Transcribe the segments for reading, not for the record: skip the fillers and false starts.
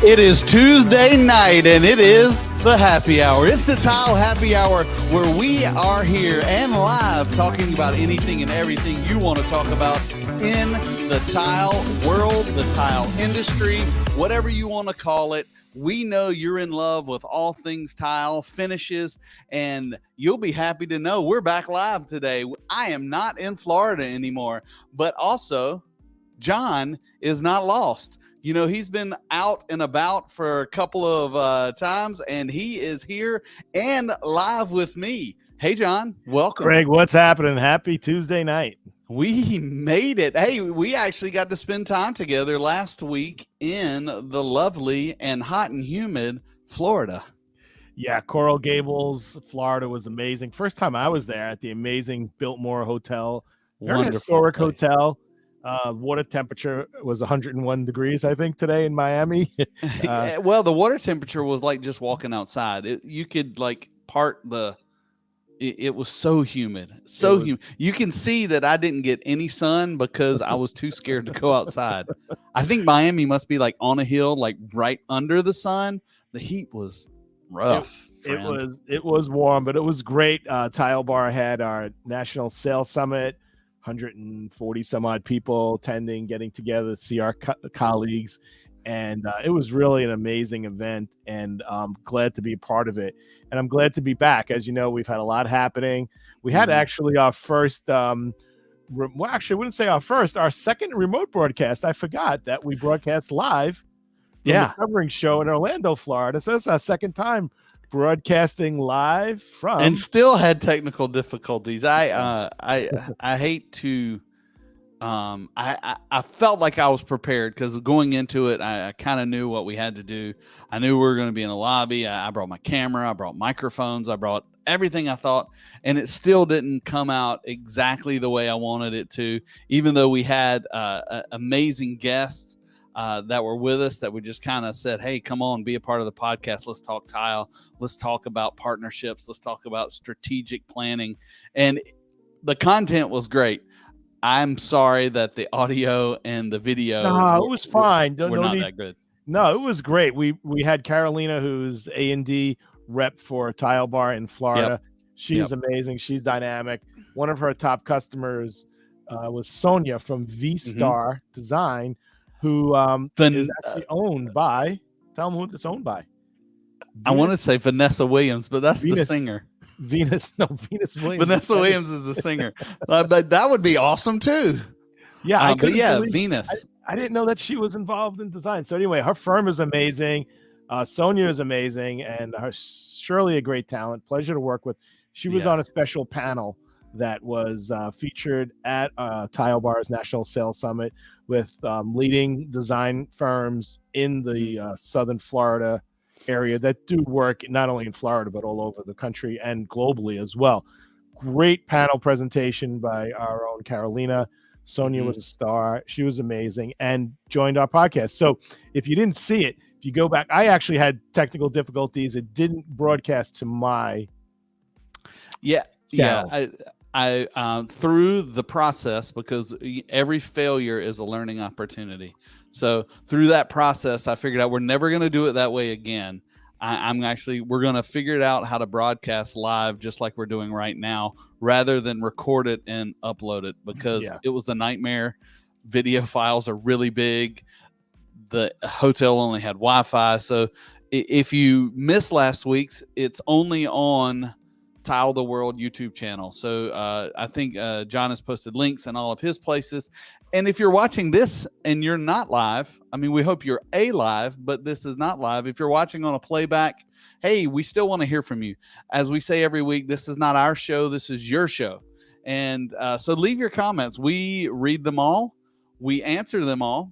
It is Tuesday night, and it is the happy hour. It's the Tile Happy Hour, where we are here and live talking about anything and everything you want to talk about in the tile world, the tile industry, whatever you want to call it. We know you're in love with all things tile, finishes, and you'll be happy to know we're back live today. I am not in Florida anymore, but also Jon is not lost. You know, he's been out and about for a couple of times, and he is here and live with me. Hey, Jon, welcome. Craig, what's happening? Happy Tuesday night. We made it. Hey, we actually got to spend time together last week in the lovely and hot and humid Florida. Yeah, Coral Gables, Florida was amazing. First time I was there at the amazing Biltmore Hotel. Very historic hotel. Water temperature was 101 degrees, I think, today in Miami. Well, the water temperature was like just walking outside. You could like part the. It was so humid, humid. You can see that I didn't get any sun because I was too scared to go outside. I think Miami must be like on a hill, like right under the sun. The heat was rough. It was warm, but it was great. Tile Bar had our National Sales Summit. 140 some odd people attending, getting together to see our colleagues. And it was really an amazing event, and I'm glad to be a part of it. And I'm glad to be back. As you know, we've had a lot happening. We had actually our first, well, actually, I wouldn't say our first, our second remote broadcast. I forgot that we broadcast live from the covering show in Orlando, Florida. So it's our second time broadcasting live from, and still had technical difficulties. I hate to I felt like I was prepared because going into it, I kind of knew what we had to do. I knew we were going to be in a lobby. I brought my camera, I brought microphones, I brought everything I thought, and it still didn't come out exactly the way I wanted it to, even though we had amazing guests that were with us, that we just kind of said, hey, come on, be a part of the podcast. Let's talk tile. Let's talk about partnerships. Let's talk about strategic planning. And the content was great. I'm sorry that the audio and the video it was fine. We're not that good. No, it was great. We had Carolina, who's A&D rep for Tile Bar in Florida. She's amazing. She's dynamic. One of her top customers was Sonia from V-Star Design, who is actually owned by, tell them who it's owned by. I want to say Vanessa Williams, but that's the singer. Venus Williams. Vanessa Williams is the singer. But that would be awesome too. Yeah, Venus. I didn't know that she was involved in design. So anyway, her firm is amazing. Sonia is amazing, and surely a great talent. Pleasure to work with. She was on a special panel that was featured at Tile Bar's National Sales Summit with leading design firms in the Southern Florida area that do work not only in Florida, but all over the country and globally as well. Great panel presentation by our own Carolina. Sonia was a star. She was amazing and joined our podcast. So if you didn't see it, if you go back, I actually had technical difficulties. It didn't broadcast to my channel. I through the process, because every failure is a learning opportunity. So through that process, I figured out we're never going to do it that way again. We're going to figure it out how to broadcast live just like we're doing right now, rather than record it and upload it, because it was a nightmare. Video files are really big. The hotel only had Wi-Fi. So if you missed last week's, it's only on Tile the World YouTube channel. So I think Jon has posted links in all of his places. And if you're watching this and you're not live, I mean, we hope you're live, but this is not live. If you're watching on a playback, hey, we still want to hear from you. As we say every week, this is not our show. This is your show. And so leave your comments. We read them all. We answer them all.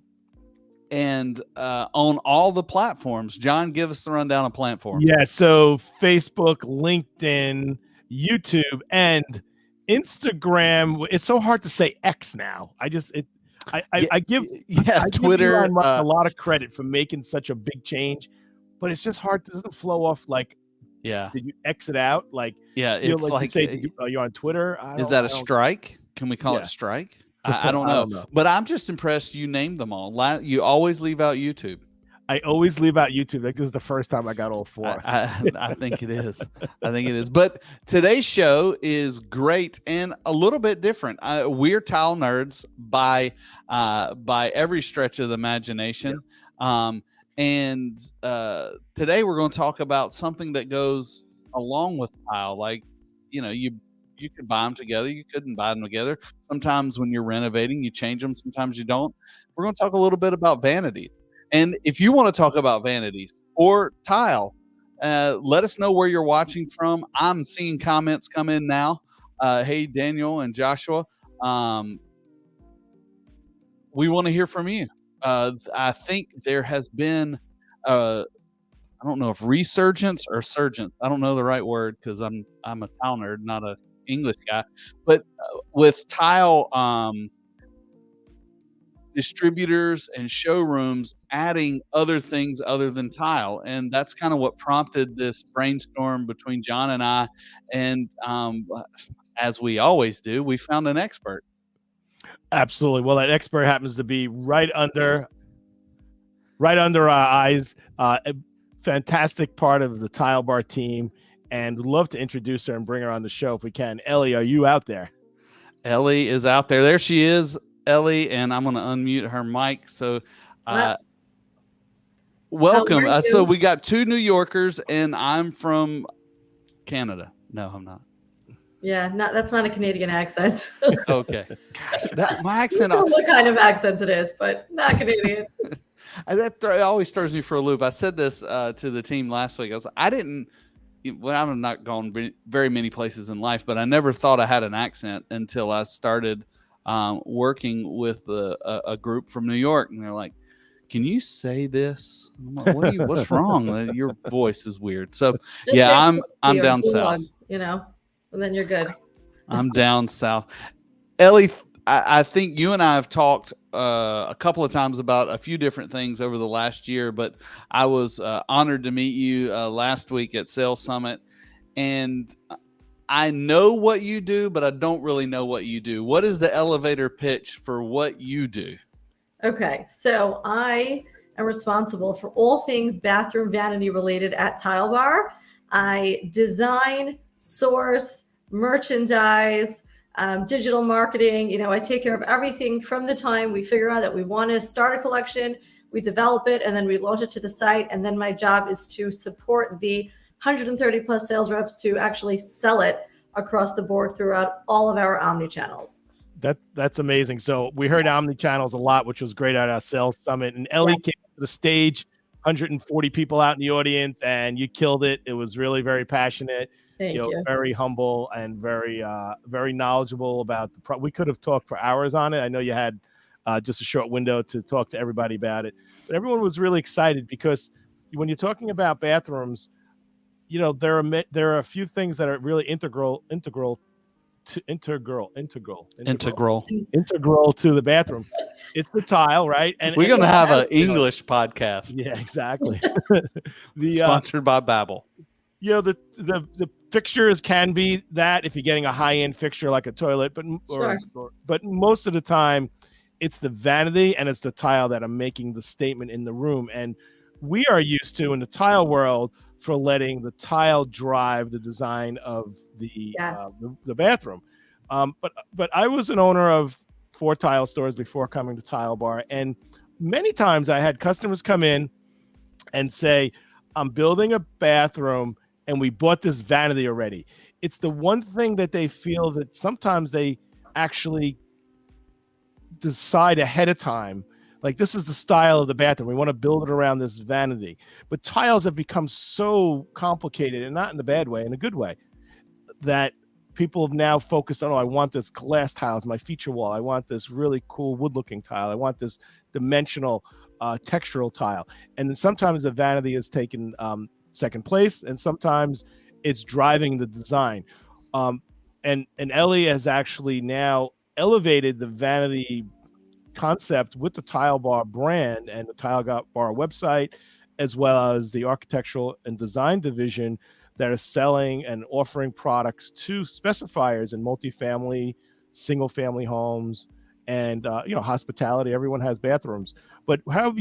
And on all the platforms. Jon, give us the rundown of platforms. Yeah, so Facebook, LinkedIn, YouTube, and Instagram. It's so hard to say X now. I give Twitter Elon Musk a lot of credit for making such a big change, but it's just hard. It doesn't flow off like. Yeah. Did you exit out? Like. Yeah, it's like you're on Twitter. Is that a strike? Can we call it strike? I don't know. But I'm just impressed you named them all. You always leave out YouTube. I always leave out YouTube. Like this is the first time I got all four. I think it is. I think it is. But today's show is great and a little bit different. We're tile nerds by every stretch of the imagination. Yep. And today we're going to talk about something that goes along with tile. Like, you could buy them together. You couldn't buy them together. Sometimes when you're renovating, you change them. Sometimes you don't. We're going to talk a little bit about vanity. And if you want to talk about vanities or tile, let us know where you're watching from. I'm seeing comments come in now. Hey, Daniel and Joshua. We want to hear from you. I think there has been, I don't know if resurgence or surgence. I don't know the right word because I'm a tile nerd, not a English guy. But with tile distributors and showrooms adding other things other than tile, and that's kind of what prompted this brainstorm between Jon and I. And as we always do, we found an expert. Absolutely. Well, that expert happens to be right under our eyes. A fantastic part of the Tile Bar team, and would love to introduce her and bring her on the show if we can. Ellie, are you out there? Ellie is out there. There she is, Ellie, and I'm going to unmute her mic. So, welcome. So we got two New Yorkers, and I'm from Canada. No, I'm not. Yeah, that's not a Canadian accent. Okay. Gosh, my accent. What kind of accent it is, but not Canadian. That always throws me for a loop. I said this to the team last week. I've not gone very many places in life, but I never thought I had an accent until I started working with a group from New York, and they're like, "Can you say this?" I'm like, what's wrong? Your voice is weird. So yeah, I'm down south. And then you're good. I'm down south. Ellie, I think you and I have talked a couple of times about a few different things over the last year, but I was honored to meet you last week at Sales Summit, and I know what you do, but I don't really know what you do. What is the elevator pitch for what you do? Okay, so I am responsible for all things bathroom vanity related at Tile Bar. I design, source, merchandise, digital marketing. I take care of everything from the time we figure out that we want to start a collection, we develop it, and then we launch it to the site. And then my job is to support the 130 plus sales reps to actually sell it across the board throughout all of our omni channels. That's amazing. So we heard omni channels a lot, which was great at our sales summit. And Ellie came to the stage, 140 people out in the audience, and you killed it. It was really very passionate. Thank you. Very humble and very knowledgeable about the we could have talked for hours on it. I know you had just a short window to talk to everybody about it, but everyone was really excited because when you're talking about bathrooms, there are a few things that are really integral to the bathroom. It's the tile, right? And we're going to have an English podcast. Yeah, exactly. Sponsored by Babbel. The fixtures can be that if you're getting a high-end fixture like a toilet, but most of the time it's the vanity and it's the tile that are making the statement in the room. And we are used to in the tile world for letting the tile drive the design of the bathroom. But I was an owner of 4 tile stores before coming to Tile Bar, and many times I had customers come in and say, "I'm building a bathroom and we bought this vanity already." It's the one thing that they feel that sometimes they actually decide ahead of time, like, this is the style of the bathroom. We want to build it around this vanity. But tiles have become so complicated, and not in a bad way, in a good way, that people have now focused on, I want this glass tile as my feature wall. I want this really cool wood-looking tile. I want this dimensional textural tile. And then sometimes the vanity is taken second place, and sometimes it's driving the design. And Ellie has actually now elevated the vanity concept with the Tile Bar brand and the Tile Bar website, as well as the architectural and design division that are selling and offering products to specifiers in multifamily, single family homes, and hospitality. Everyone has bathrooms. But how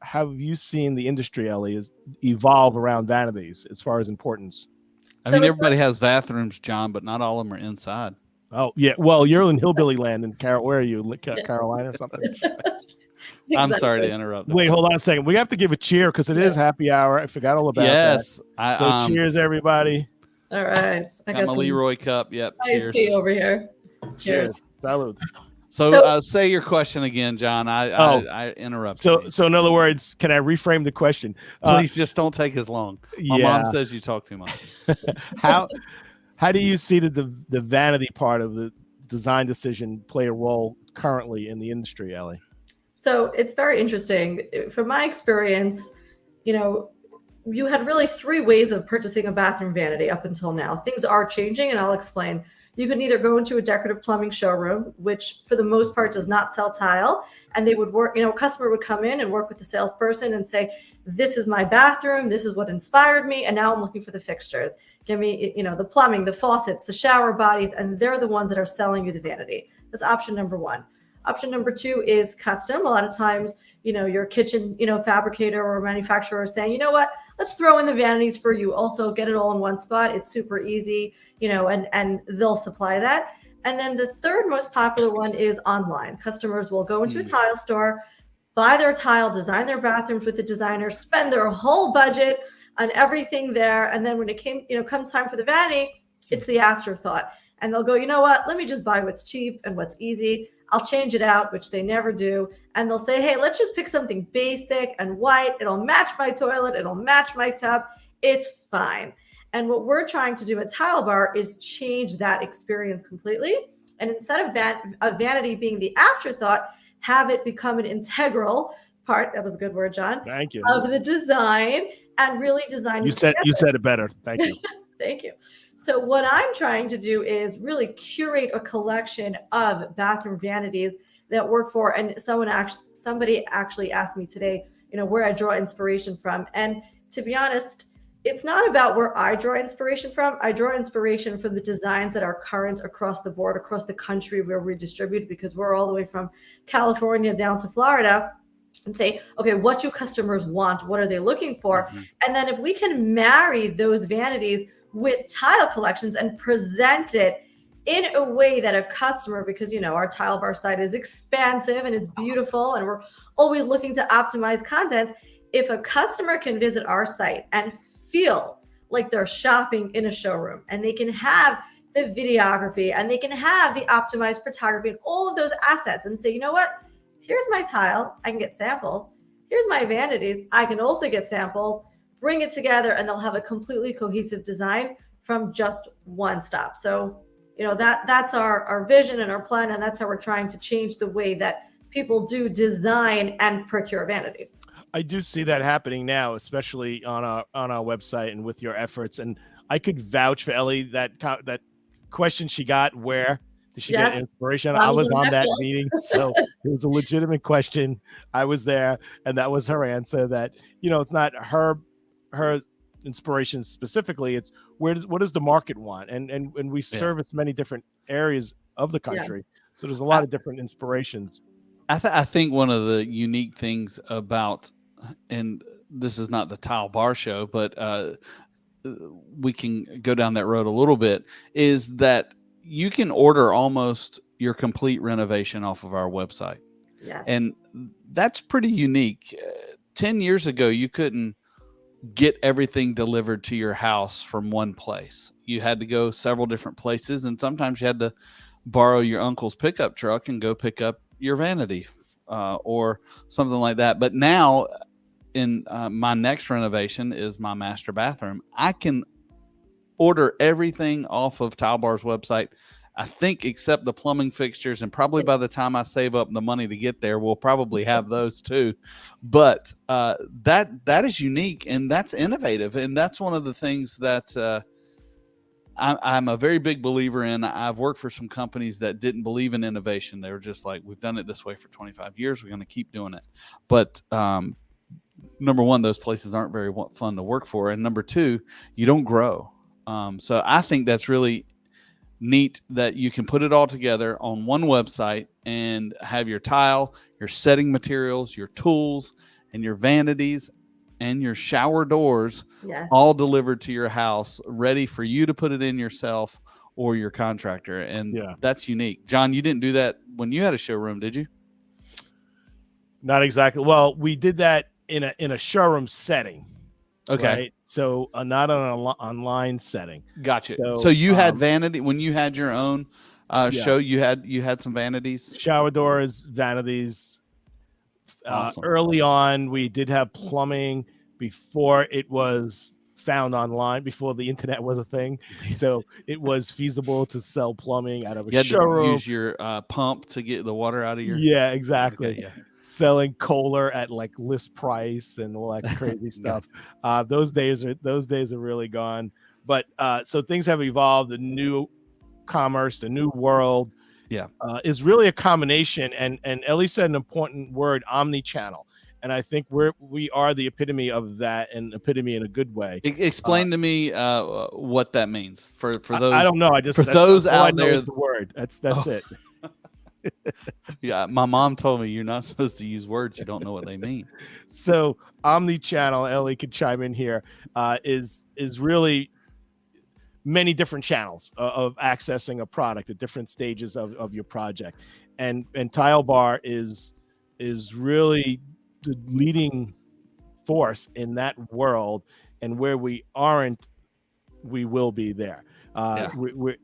have you seen the industry, Ellie, evolve around vanities as far as importance? I mean, everybody has bathrooms, John, but not all of them are inside. Oh yeah, well, you're in hillbilly land in where are you, Carolina or something? Exactly. I'm sorry to interrupt. Wait, hold on a second. We have to give a cheer because it is happy hour. I forgot all about that. So cheers, everybody. All right. I got my Leroy cup. Yep. Cheers. Over here. Cheers. Salud. So say your question again, John. I interrupted. So in other words, can I reframe the question? Please just don't take as long. My mom says you talk too much. How do you see the vanity part of the design decision play a role currently in the industry, Ellie? So it's very interesting. From my experience, you had really 3 ways of purchasing a bathroom vanity up until now. Things are changing, and I'll explain. You can either go into a decorative plumbing showroom, which for the most part does not sell tile, and they would work, a customer would come in and work with the salesperson and say, this is my bathroom, this is what inspired me, and now I'm looking for the fixtures. Give me, the plumbing, the faucets, the shower bodies, and they're the ones that are selling you the vanity. That's option number 1. Option number 2 is custom. A lot of times, your kitchen, fabricator or manufacturer is saying, you know what, let's throw in the vanities for you. Also get it all in one spot. It's super easy, and they'll supply that. And then the third most popular one is online. Customers will go into a tile store, buy their tile, design their bathrooms with the designer, spend their whole budget on everything there. And then when it comes time for the vanity, it's the afterthought. And they'll go, you know what, let me just buy what's cheap and what's easy. I'll change it out, which they never do. And they'll say, hey, let's just pick something basic and white. It'll match my toilet. It'll match my tub. It's fine. And what we're trying to do at Tile Bar is change that experience completely. And instead of a vanity being the afterthought, have it become an integral part. That was a good word, John. Thank you. Of the design, and really design. You said it better. Thank you. Thank you. So what I'm trying to do is really curate a collection of bathroom vanities that work for, and somebody actually asked me today, where I draw inspiration from. And to be honest, it's not about where I draw inspiration from. I draw inspiration from the designs that are current across the board, across the country where we distribute, because we're all the way from California down to Florida, and say, okay, what do customers want? What are they looking for? Mm-hmm. And then if we can marry those vanities with tile collections and present it in a way that a customer, because our Tile Bar site is expansive and it's beautiful and we're always looking to optimize content. If a customer can visit our site and feel like they're shopping in a showroom, and they can have the videography and they can have the optimized photography and all of those assets, and say, you know what, here's my tile, I can get samples. Here's my vanities, I can also get samples. Bring it together, and they'll have a completely cohesive design from just one stop. So, that's our vision and our plan, and that's how we're trying to change the way that people do design and procure vanities. I do see that happening now, especially on our website and with your efforts. And I could vouch for Ellie, that question she got, where did she get inspiration? I was on that meeting, so it was a legitimate question. I was there, and that was her answer. That it's not her inspiration specifically, it's what does the market want, and we service many different areas of the country, so there's a lot of different inspirations. I think one of the unique things about, and this is not the Tile Bar show, but we can go down that road a little bit, is that you can order almost your complete renovation off of our website. And that's pretty unique. 10 years ago, you couldn't get everything delivered to your house from one place. You had to go several different places, and sometimes you had to borrow your uncle's pickup truck and go pick up your vanity or something like that. But now in my next renovation is my master bathroom. I can order everything off of Tile Bar's website, I think, except the plumbing fixtures, and probably by the time I save up the money to get there, we'll probably have those too. But that is unique, and that's innovative, and that's one of the things that I'm a very big believer in. I've worked for some companies that didn't believe in innovation. They were just like, we've done it this way for 25 years. We're going to keep doing it. But number one, those places aren't very fun to work for. And number two, you don't grow. So I think that's really neat that you can put it all together on one website and have your tile, your setting materials, your tools, and your vanities and your shower doors Yeah. all delivered to your house, ready for you to put it in yourself or your contractor. And that's unique. Jon, you didn't do that when you had a showroom, did you? Not exactly. Well, we did that in a showroom setting. Okay. Right? So not on an online setting. Gotcha. So you had vanity when you had your own show. You had some vanities, shower doors, vanities. Awesome. Early on, we did have plumbing before it was found online, before the internet was a thing. So it was feasible to sell plumbing out of a showroom. To use your pump to get the water out of your. Yeah, exactly. Okay, yeah. Selling Kohler at like list price and all that crazy stuff. Those days are really gone. But so things have evolved. The new commerce, the new world, is really a combination. And Ellie said an important word: omni-channel. And I think we are the epitome of that, and epitome in a good way. Explain to me what that means for those. I don't know. For those out there, the word. That's it. Yeah, my mom told me you're not supposed to use words you don't know what they mean. So omni-channel, Ellie could chime in here, is really many different channels of accessing a product at different stages of your project. And Tile Bar is really the leading force in that world, and where we aren't, we will be there.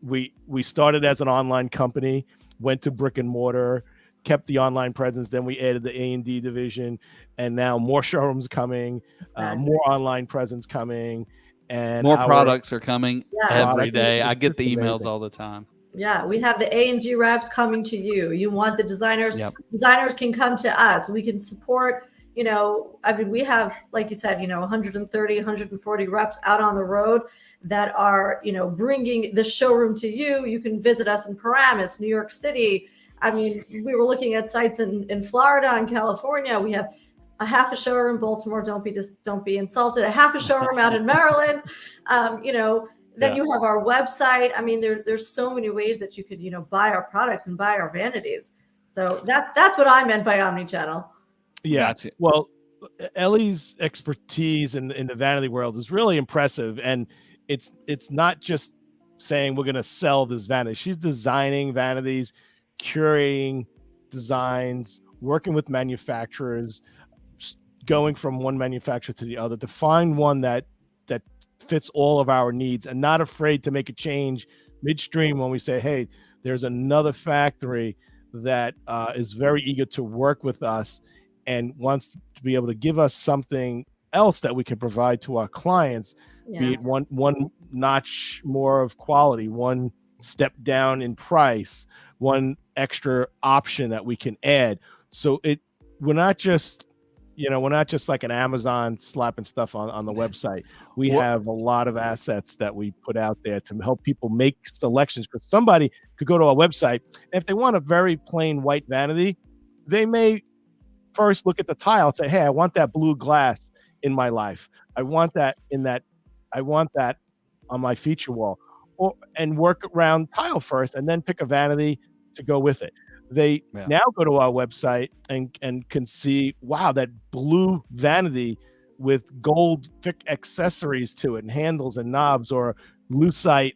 We started as an online company, went to brick and mortar, kept the online presence. Then we added the A&D division, and now more showrooms coming, more online presence coming, and more products are coming every day. I get the emails amazing. all the time. Yeah, we have the A&G reps coming to you. You want the designers. Designers can come to us. We can support, I mean, we have, like you said, 130, 140 reps out on the road that are, bringing the showroom to you. You can visit us in Paramus, New York City. I mean, we were looking at sites in Florida and California. We have a half a showroom, Baltimore. Don't be insulted. A half a showroom out in Maryland. Then you have our website. I mean, there's so many ways that you could, buy our products and buy our vanities. So that's what I meant by omnichannel. Yeah. Gotcha. Well, Ellie's expertise in the vanity world is really impressive, and it's not just saying we're going to sell this vanity. She's designing vanities, curating designs, working with manufacturers, going from one manufacturer to the other to find one that fits all of our needs, and not afraid to make a change midstream when we say, hey, there's another factory that is very eager to work with us and wants to be able to give us something else that we can provide to our clients, be it one notch more of quality, one step down in price, one extra option that we can add. So we're not just like an Amazon slapping stuff on the website. We have a lot of assets that we put out there to help people make selections, because somebody could go to our website, and if they want a very plain white vanity, they may first look at the tile and say, hey, I want that blue glass in my life. I want that on my feature wall, and work around tile first, and then pick a vanity to go with it. They now go to our website and can see, wow, that blue vanity with gold thick accessories to it, and handles and knobs, or lucite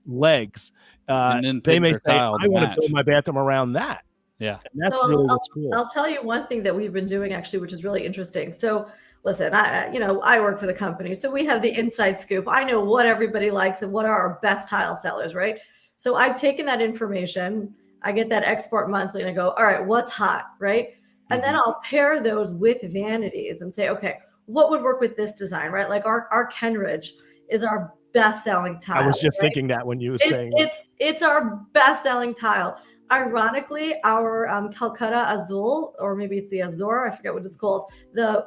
legs. And then they may say, I want to build my bathroom around that. Yeah. And that's really what's cool. I'll tell you one thing that we've been doing, actually, which is really interesting. So listen, I work for the company, so we have the inside scoop. I know what everybody likes and what are our best tile sellers, right? So I've taken that information, I get that export monthly, and I go, all right, what's hot, right? And then I'll pair those with vanities and say, okay, what would work with this design, right? Like our Kenridge is our best-selling tile. I was just thinking that when you were saying it's our best-selling tile. Ironically, our Calcutta Azul, or maybe it's the Azure, I forget what it's called, the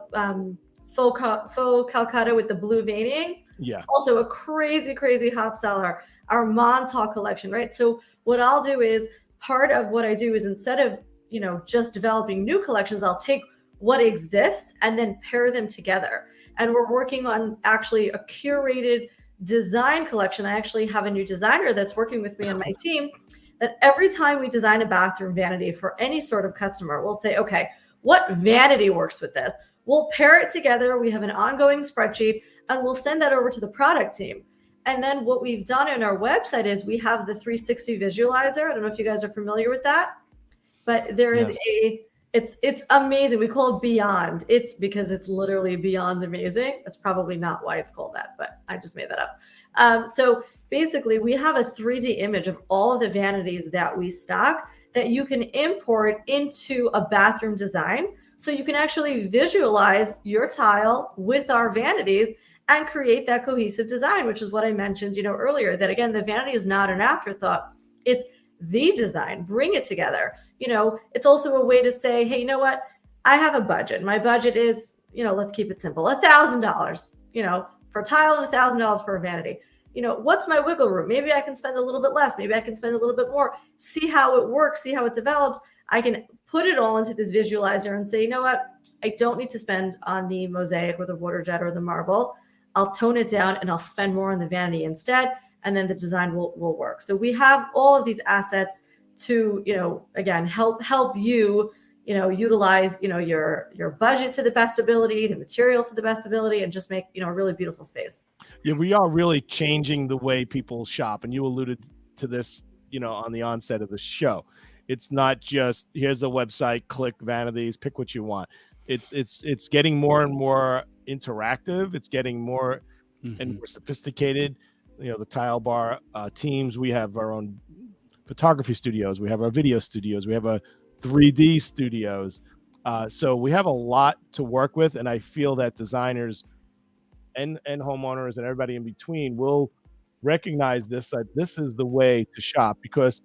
faux Calcutta with the blue veining. Yeah. Also a crazy, crazy hot seller. Our Montauk collection, right? So what I'll do is, part of what I do is, instead of, just developing new collections, I'll take what exists and then pair them together. And we're working on actually a curated design collection. I actually have a new designer that's working with me on my team, that every time we design a bathroom vanity for any sort of customer, we'll say, okay, what vanity works with this? We'll pair it together. We have an ongoing spreadsheet, and we'll send that over to the product team. And then what we've done on our website is we have the 360 visualizer. I don't know if you guys are familiar with that, but there is it's amazing. We call it Beyond. It's because it's literally beyond amazing. That's probably not why it's called that, but I just made that up. So basically, we have a 3D image of all of the vanities that we stock that you can import into a bathroom design. So you can actually visualize your tile with our vanities and create that cohesive design, which is what I mentioned, earlier, that again, the vanity is not an afterthought. It's the design. Bring it together. It's also a way to say, hey, you know what? I have a budget. My budget is, let's keep it simple, $1,000, for a tile and $1,000 for a vanity. What's my wiggle room? Maybe I can spend a little bit less. Maybe I can spend a little bit more. See how it works. See how it develops. I can put it all into this visualizer and say, you know what? I don't need to spend on the mosaic or the water jet or the marble. I'll tone it down and I'll spend more on the vanity instead. And then the design will work. So we have all of these assets to, again, help you, utilize, your budget to the best ability, the materials to the best ability, and just make, a really beautiful space. Yeah, we are really changing the way people shop. And you alluded to this, on the onset of the show. It's not just here's a website, click vanities, pick what you want. It's getting more and more interactive. It's getting more and more sophisticated. The Tile Bar teams, we have our own photography studios, we have our video studios, we have a 3D studios. So we have a lot to work with, and I feel that designers and homeowners and everybody in between will recognize that this is the way to shop, because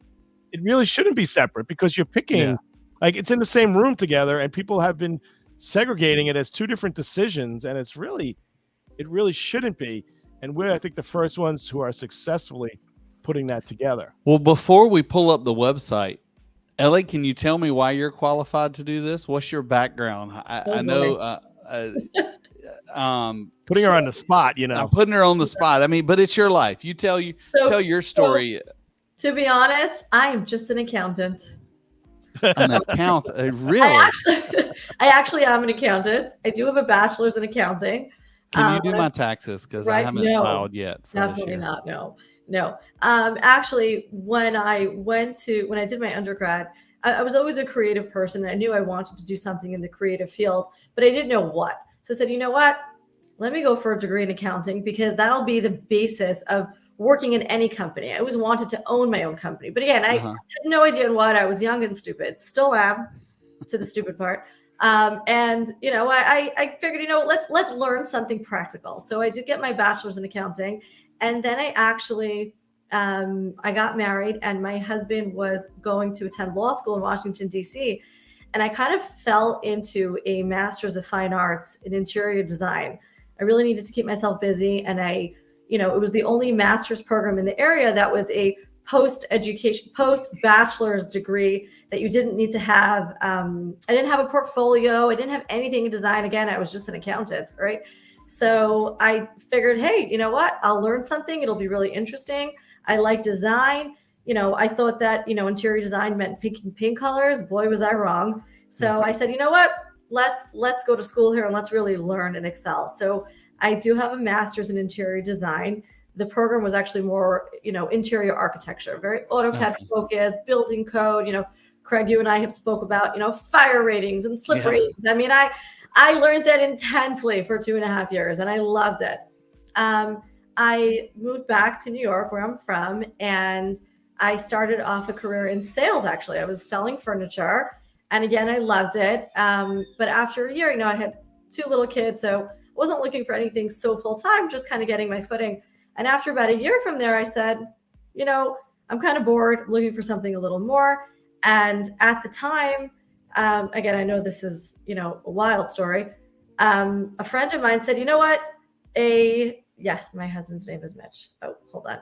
it really shouldn't be separate, because you're picking like it's in the same room together, and people have been segregating it as two different decisions, and it really shouldn't be. And we're, I think, the first ones who are successfully putting that together. Well, before we pull up the website, Ellie, can you tell me why you're qualified to do this? What's your background? I know putting her on the spot, I'm putting her on the spot. I mean, but it's your life. You tell your story. To be honest, I am just an accountant. An accountant, really? I actually am an accountant. I do have a bachelor's in accounting. Can you do my taxes? Because I haven't filed yet. Definitely not. No. Actually, when I did my undergrad, I was always a creative person. I knew I wanted to do something in the creative field, but I didn't know what. So I said, you know what? Let me go for a degree in accounting, because that'll be the basis of working in any company. I always wanted to own my own company. But again, I had no idea what. I was young and stupid. Still am, to the stupid part. And I figured, let's learn something practical. So I did get my bachelor's in accounting, and then I actually I got married, and my husband was going to attend law school in Washington, D.C. And I kind of fell into a master's of fine arts in interior design. I really needed to keep myself busy, and it was the only master's program in the area that was a post-bachelor's degree that you didn't need to have. I didn't have a portfolio. I didn't have anything in design. Again, I was just an accountant, right? So I figured, hey, you know what? I'll learn something. It'll be really interesting. I like design. I thought that, interior design meant picking paint colors. Boy, was I wrong. So I said, you know what? Let's go to school here and let's really learn and excel. So I do have a master's in interior design. The program was actually more, interior architecture, very AutoCAD focused, building code. Craig, you and I have spoke about, fire ratings and slip ratings. I mean, I learned that intensely for 2.5 years, and I loved it. I moved back to New York, where I'm from, and I started off a career in sales. Actually, I was selling furniture, and again, I loved it. But after a year, I had 2 little kids, so wasn't looking for anything so full time, just kind of getting my footing. And after about a year from there, I said, I'm kind of bored, looking for something a little more. And at the time, again, I know this is, a wild story. A friend of mine said, you know what? Yes, my husband's name is Mitch. Oh, hold on.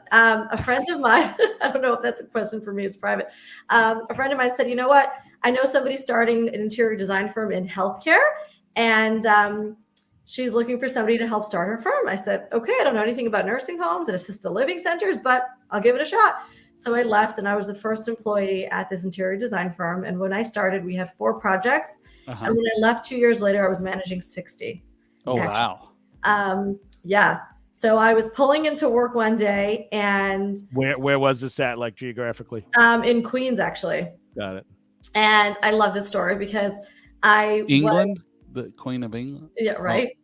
A friend of mine, I don't know if that's a question for me, it's private. A friend of mine said, you know what? I know somebody starting an interior design firm in healthcare, and she's looking for somebody to help start her firm. I said, okay, I don't know anything about nursing homes and assisted living centers, but I'll give it a shot. So I left, and I was the first employee at this interior design firm. And when I started, we had 4 projects. Uh-huh. And when I left 2 years later, I was managing 60. Oh, actually. wow. Yeah. So I was pulling into work one day, and Where was this at, like geographically? in Queens, actually. Got it. And I love this story because England, the Queen of England. Yeah, right.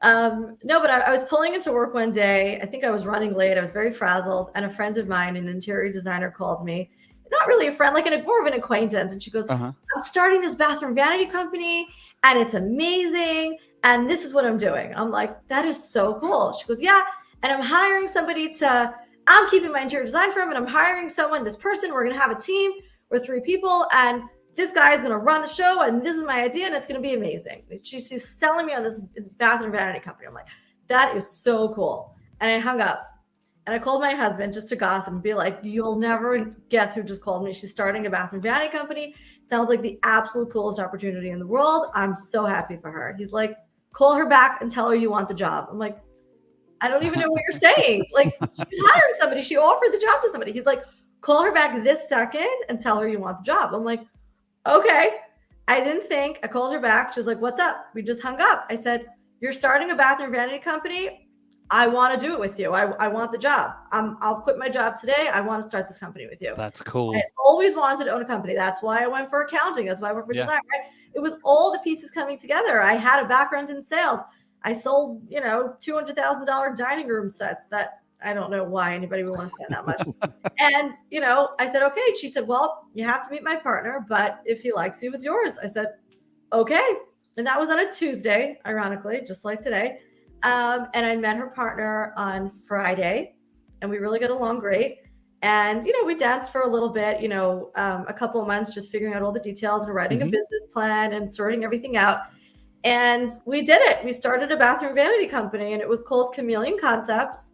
No, but I was pulling into work one day. I think I was running late. I was very frazzled, and a friend of mine, an interior designer, called me. Not really a friend, like more of an acquaintance. And she goes, Uh-huh. I'm starting this bathroom vanity company, and it's amazing. And this is what I'm doing. I'm like, that is so cool. She goes, yeah. And I'm hiring somebody I'm keeping my interior design firm, and I'm hiring this person. We're going to have a team. We're 3 people, and this guy is going to run the show, and this is my idea, and it's going to be amazing. She's selling me on this bathroom vanity company. I'm like, that is so cool. And I hung up, and I called my husband just to gossip and be like, you'll never guess who just called me. She's starting a bathroom vanity company. Sounds like the absolute coolest opportunity in the world. I'm so happy for her. He's like, call her back and tell her you want the job. I'm like, I don't even know what you're saying. Like, she's hiring somebody. She offered the job to somebody. He's like, call her back this second and tell her you want the job. I'm like, okay. I didn't think. I called her back. She's like, what's up? We just hung up. I said, you're starting a bathroom vanity company. I want to do it with you. I want the job. I'll quit my job today. I want to start this company with you. That's cool. I always wanted to own a company. That's why I went for accounting. That's why I went for design. Right? It was all the pieces coming together. I had a background in sales. I sold, $200,000 dining room sets that I don't know why anybody would want to spend that much. And, I said, okay. She said, well, you have to meet my partner, but if he likes you, it's yours. I said, okay. And that was on a Tuesday, ironically, just like today. And I met her partner on Friday, and we really got along great. And, we danced for a little bit, a couple of months, just figuring out all the details and writing a business plan and sorting everything out. And we did it. We started a bathroom vanity company, and it was called Chameleon Concepts.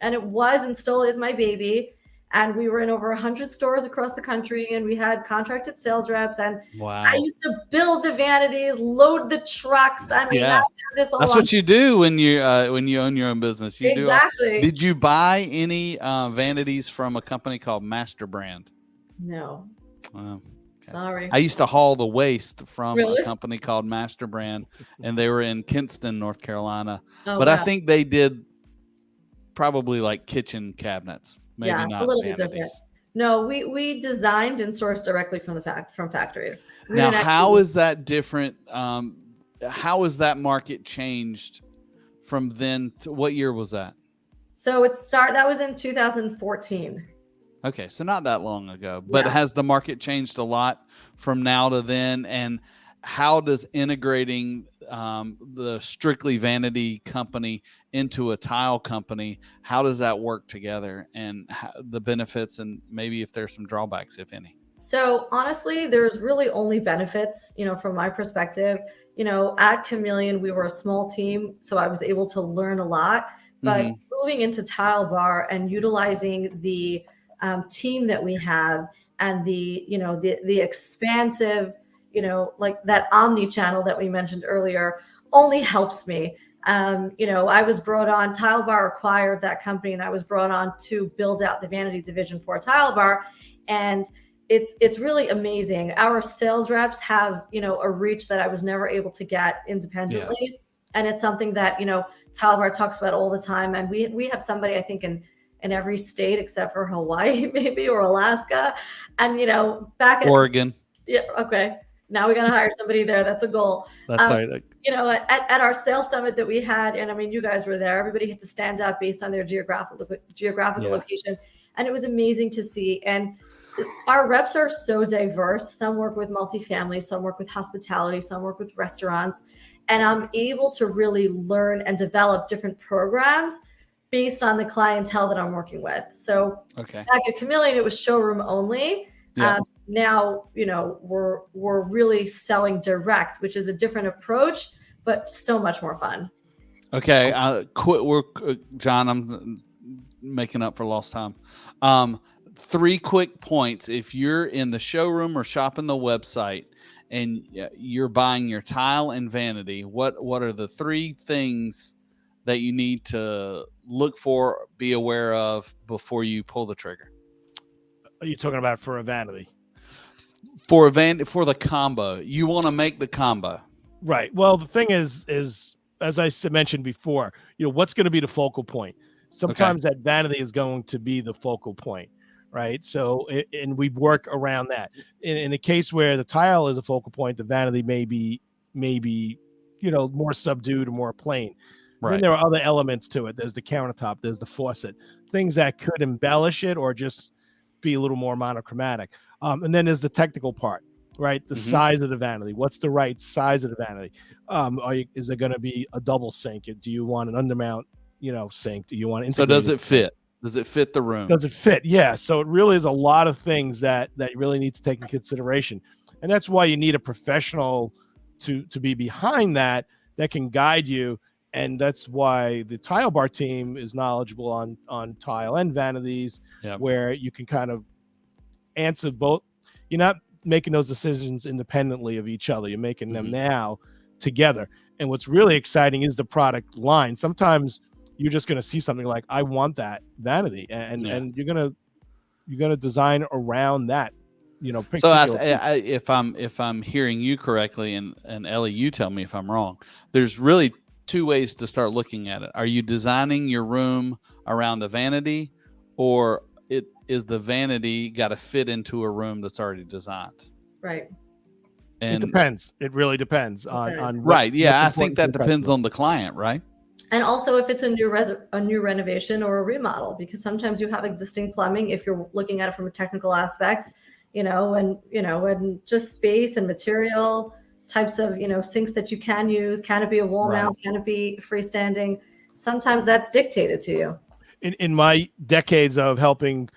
And it was and still is my baby. And we were in over 100 stores across the country, and we had contracted sales reps. And wow. I used to build the vanities, load the trucks. I mean, that's what you do when you own your own business. You exactly. Did you buy any vanities from a company called Master Brand? No. Okay. Sorry. I used to haul the waste from Really? a company called Master Brand, and they were in Kinston, North Carolina. Oh, but wow. I think they did probably like kitchen cabinets. Maybe not a little vanities. bit different. No, we designed and sourced directly from factories. Now, how is that different? How has that market changed from then to what year was that? So that was in 2014. Okay, so not that long ago, but has the market changed a lot from now to then? And how does integrating the strictly vanity company into a tile company, how does that work together, and the benefits, and maybe if there's some drawbacks, if any? So honestly, there's really only benefits, from my perspective. At Chameleon, we were a small team, so I was able to learn a lot. But moving into Tile Bar and utilizing the team that we have, and the expansive, like that omni-channel that we mentioned earlier, only helps me. I was brought on, Tile Bar acquired that company, and I was brought on to build out the vanity division for Tile Bar. And it's really amazing. Our sales reps have, a reach that I was never able to get independently. Yeah. And it's something that, Tile Bar talks about all the time. And we have somebody, I think, in every state except for Hawaii, maybe, or Alaska. And, back at Oregon. Yeah. Okay. Now we got to hire somebody there. That's a goal. That's right. At our sales summit that we had, and I mean, you guys were there, everybody had to stand up based on their geographical location. And it was amazing to see. And our reps are so diverse. Some work with multifamily, some work with hospitality, some work with restaurants. And I'm able to really learn and develop different programs based on the clientele that I'm working with. So back at Chameleon, it was showroom only. Yeah. Now, we're really selling direct, which is a different approach, but so much more fun. Okay. John, I'm making up for lost time. 3 quick points. If you're in the showroom or shopping the website and you're buying your tile and vanity, what are the 3 things that you need to look for, be aware of before you pull the trigger? Are you talking about for a vanity? For the combo, you want to make the combo. Right. Well, the thing is as I mentioned before, what's going to be the focal point? Sometimes that vanity is going to be the focal point, right? So, and we work around that. In a case where the tile is a focal point, the vanity may be more subdued or more plain. Right. Then there are other elements to it. There's the countertop, there's the faucet, things that could embellish it or just be a little more monochromatic. And then there's the technical part, right? The size of the vanity. What's the right size of the vanity? Is it going to be a double sink? Do you want an undermount, sink? Do you want so does it fit? Does it fit the room? Does it fit? Yeah. So it really is a lot of things that you really need to take in consideration. And that's why you need a professional to be behind that can guide you. And that's why the Tile Bar team is knowledgeable on tile and vanities, where you can kind of answer both. You're not making those decisions independently of each other. You're making them now together. And what's really exciting is the product line. Sometimes you're just going to see something like, I want that vanity, and you're going to design around that. So if I'm hearing you correctly, and Ellie, you tell me if I'm wrong, there's really two ways to start looking at it. Are you designing your room around the vanity, or is the vanity got to fit into a room that's already designed? Right. And it depends. It really depends on right. Yeah, I think that depends on the client, right? And also if it's a new renovation or a remodel, because sometimes you have existing plumbing if you're looking at it from a technical aspect, and just space and material types of, sinks that you can use. Can it be a wall mount? Can it be freestanding? Sometimes that's dictated to you. In my decades of helping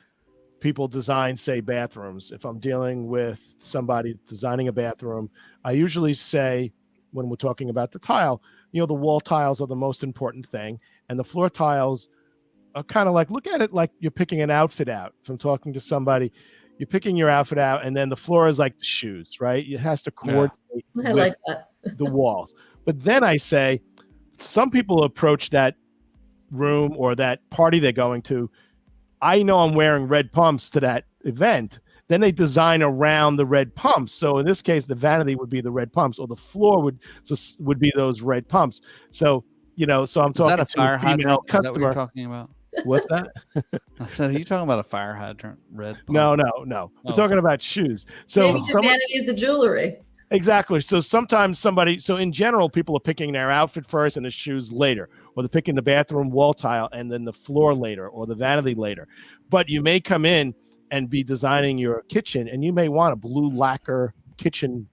people design, say, bathrooms, if I'm dealing with somebody designing a bathroom, I usually say, when we're talking about the tile, the wall tiles are the most important thing. And the floor tiles are kind of like, look at it like you're picking an outfit out. If I'm talking to somebody, you're picking your outfit out, and then the floor is like the shoes, right? It has to coordinate with the walls. But then I say, some people approach that room or that party they're going to, I know I'm wearing red pumps to that event. Then they design around the red pumps. So in this case, the vanity would be the red pumps, or the floor would be those red pumps. So, so I'm talking to a female customer. Is that what you're talking about? What's that? I said, are you talking about a fire hydrant red pump? No. We're talking about shoes. So maybe the vanity is the jewelry. Exactly. So sometimes so in general, people are picking their outfit first and the shoes later, or they're picking the bathroom wall tile and then the floor later, or the vanity later. But you may come in and be designing your kitchen, and you may want a blue lacquer kitchen,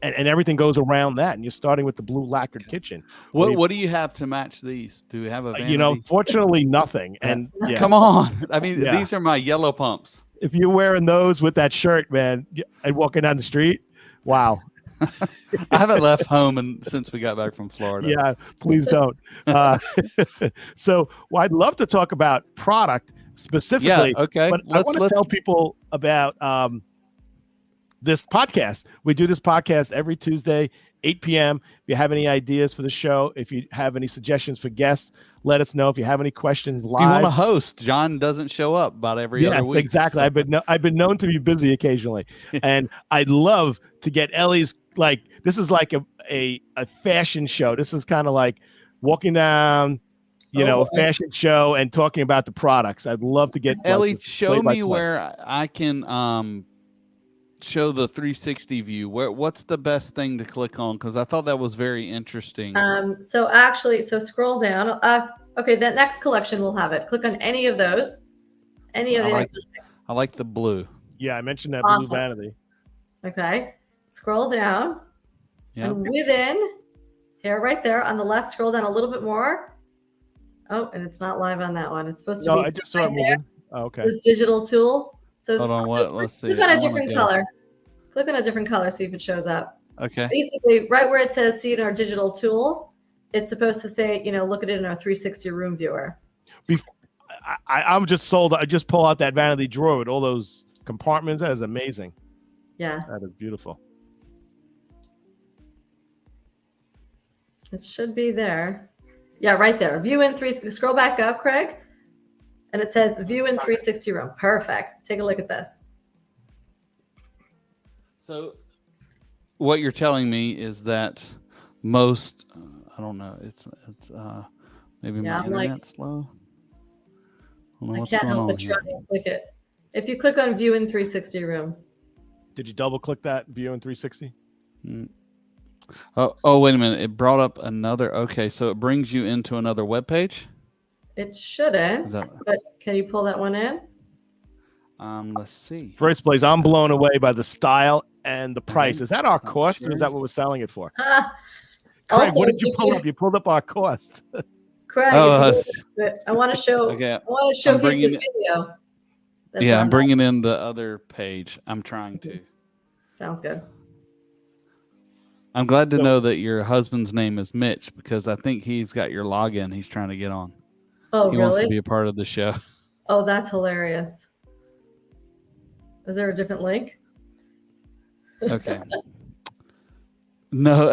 and everything goes around that. And you're starting with the blue lacquered kitchen. What do you have to match these? Do we have a vanity? Fortunately, nothing. And come on. I mean, these are my yellow pumps. If you're wearing those with that shirt, man, and walking down the street, wow. I haven't left home since we got back from Florida. Yeah, please don't. So I'd love to talk about product specifically. Yeah, okay. But I want to tell people about this podcast. We do this podcast every Tuesday, 8 p.m. If you have any ideas for the show, if you have any suggestions for guests, let us know. If you have any questions live. If you want to host, John doesn't show up about every other week. Yes, exactly. So. I've been known to be busy occasionally. And I'd love to get Ellie's, this is like a fashion show. This is kind of like walking down, a fashion show and talking about the products. I'd love to get Ellie, show me where I can show the 360 view. What's the best thing to click on? Because I thought that was very interesting. So scroll down. Okay, that next collection will have it. Click on any of those. I like the blue. Yeah, I mentioned that blue vanity. Okay, scroll down. Yep. And within here, right there on the left, scroll down a little bit more. Oh, and it's not live on that one. It's supposed to be. I just saw it moving. Oh, okay. This digital tool. So hold on, let's see. Click on a different color. Click on a different color, see if it shows up. Okay. Basically, right where it says "See in our digital tool," it's supposed to say, look at it in our 360 room viewer. I'm just sold. I just pull out that vanity drawer with all those compartments. That is amazing. Yeah. That is beautiful. It should be there. Yeah, right there. View in 360. Scroll back up, Craig. And it says view in 360 room. Perfect. Take a look at this. So what you're telling me is that most, I don't know, it's maybe my internet's slow. I can't help but try and click it. If you click on view in 360 room. Did you double click that view in 360? Oh, wait a minute. It brought up another. Okay, so it brings you into another web page? It shouldn't, but can you pull that one in? Let's see. First place, I'm blown away by the style and the price. Is that our cost or is that what we're selling it for? Craig, Also, what did you pull up? You pulled up our cost. Craig, I want to show. Okay, I want to showcase the video. Yeah, I'm bringing in the other page. I'm trying to. Sounds good. I'm glad to know that your husband's name is Mitch because I think he's got your login. He's trying to get on. Oh, he wants to be a part of the show. Oh, that's hilarious. Is there a different link? Okay. No.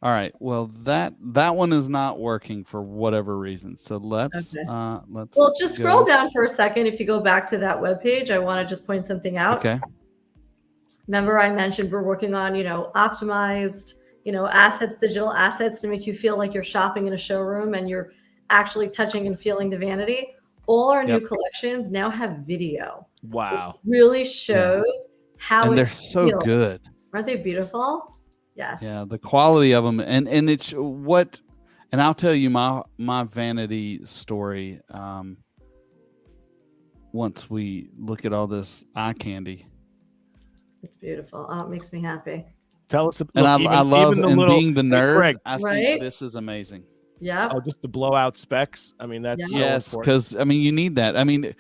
All right. Well, that one is not working for whatever reason. So let's. Well, just scroll down for a second. If you go back to that webpage, I want to just point something out. Okay. Remember, I mentioned we're working on, optimized, assets, digital assets to make you feel like you're shopping in a showroom and you're actually touching and feeling the vanity. All our new collections now have video. Wow. Which really shows how they're so good. Aren't they beautiful? Yes. Yeah, the quality of them, and it's what, and I'll tell you my vanity story. Once we look at all this eye candy, it's beautiful. Oh, it makes me happy. Tell us. And I love being the nerd. I think this is amazing. Yeah. Oh, just the blowout specs. I mean, that's yes, because you need that. I mean,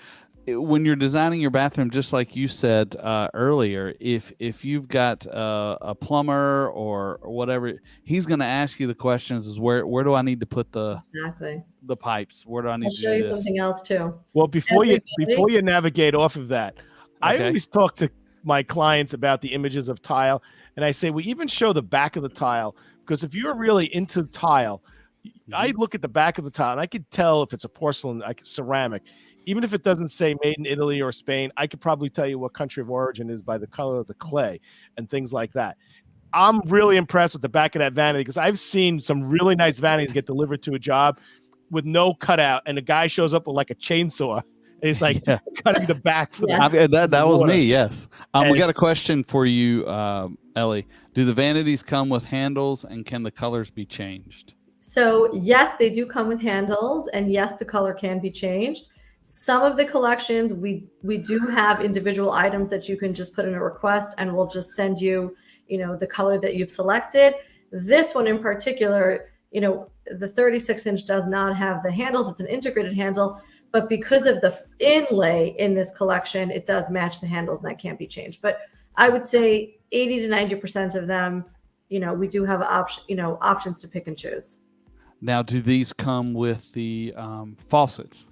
when you're designing your bathroom, just like you said earlier, if you've got a plumber or whatever, he's going to ask you the questions: is where do I need to put the pipes? Where do I need to do this? I'll show you something else too. Well, before you navigate off of that, I always talk to my clients about the images of tile, and I say we even show the back of the tile because if you're really into tile, I look at the back of the tile and I could tell if it's a porcelain, like ceramic. Even if it doesn't say made in Italy or Spain, I could probably tell you what country of origin is by the color of the clay and things like that. I'm really impressed with the back of that vanity because I've seen some really nice vanities get delivered to a job with no cutout, and the guy shows up with like a chainsaw. And he's like cutting the back for that was me. Yes. We got a question for you, Ellie. Do the vanities come with handles, and can the colors be changed? So yes, they do come with handles, and yes, the color can be changed. Some of the collections, we do have individual items that you can just put in a request and we'll just send you, the color that you've selected. This one in particular, the 36-inch does not have the handles. It's an integrated handle, but because of the inlay in this collection, it does match the handles and that can't be changed. But I would say 80 to 90% of them, we do have options to pick and choose. Now, do these come with the faucets?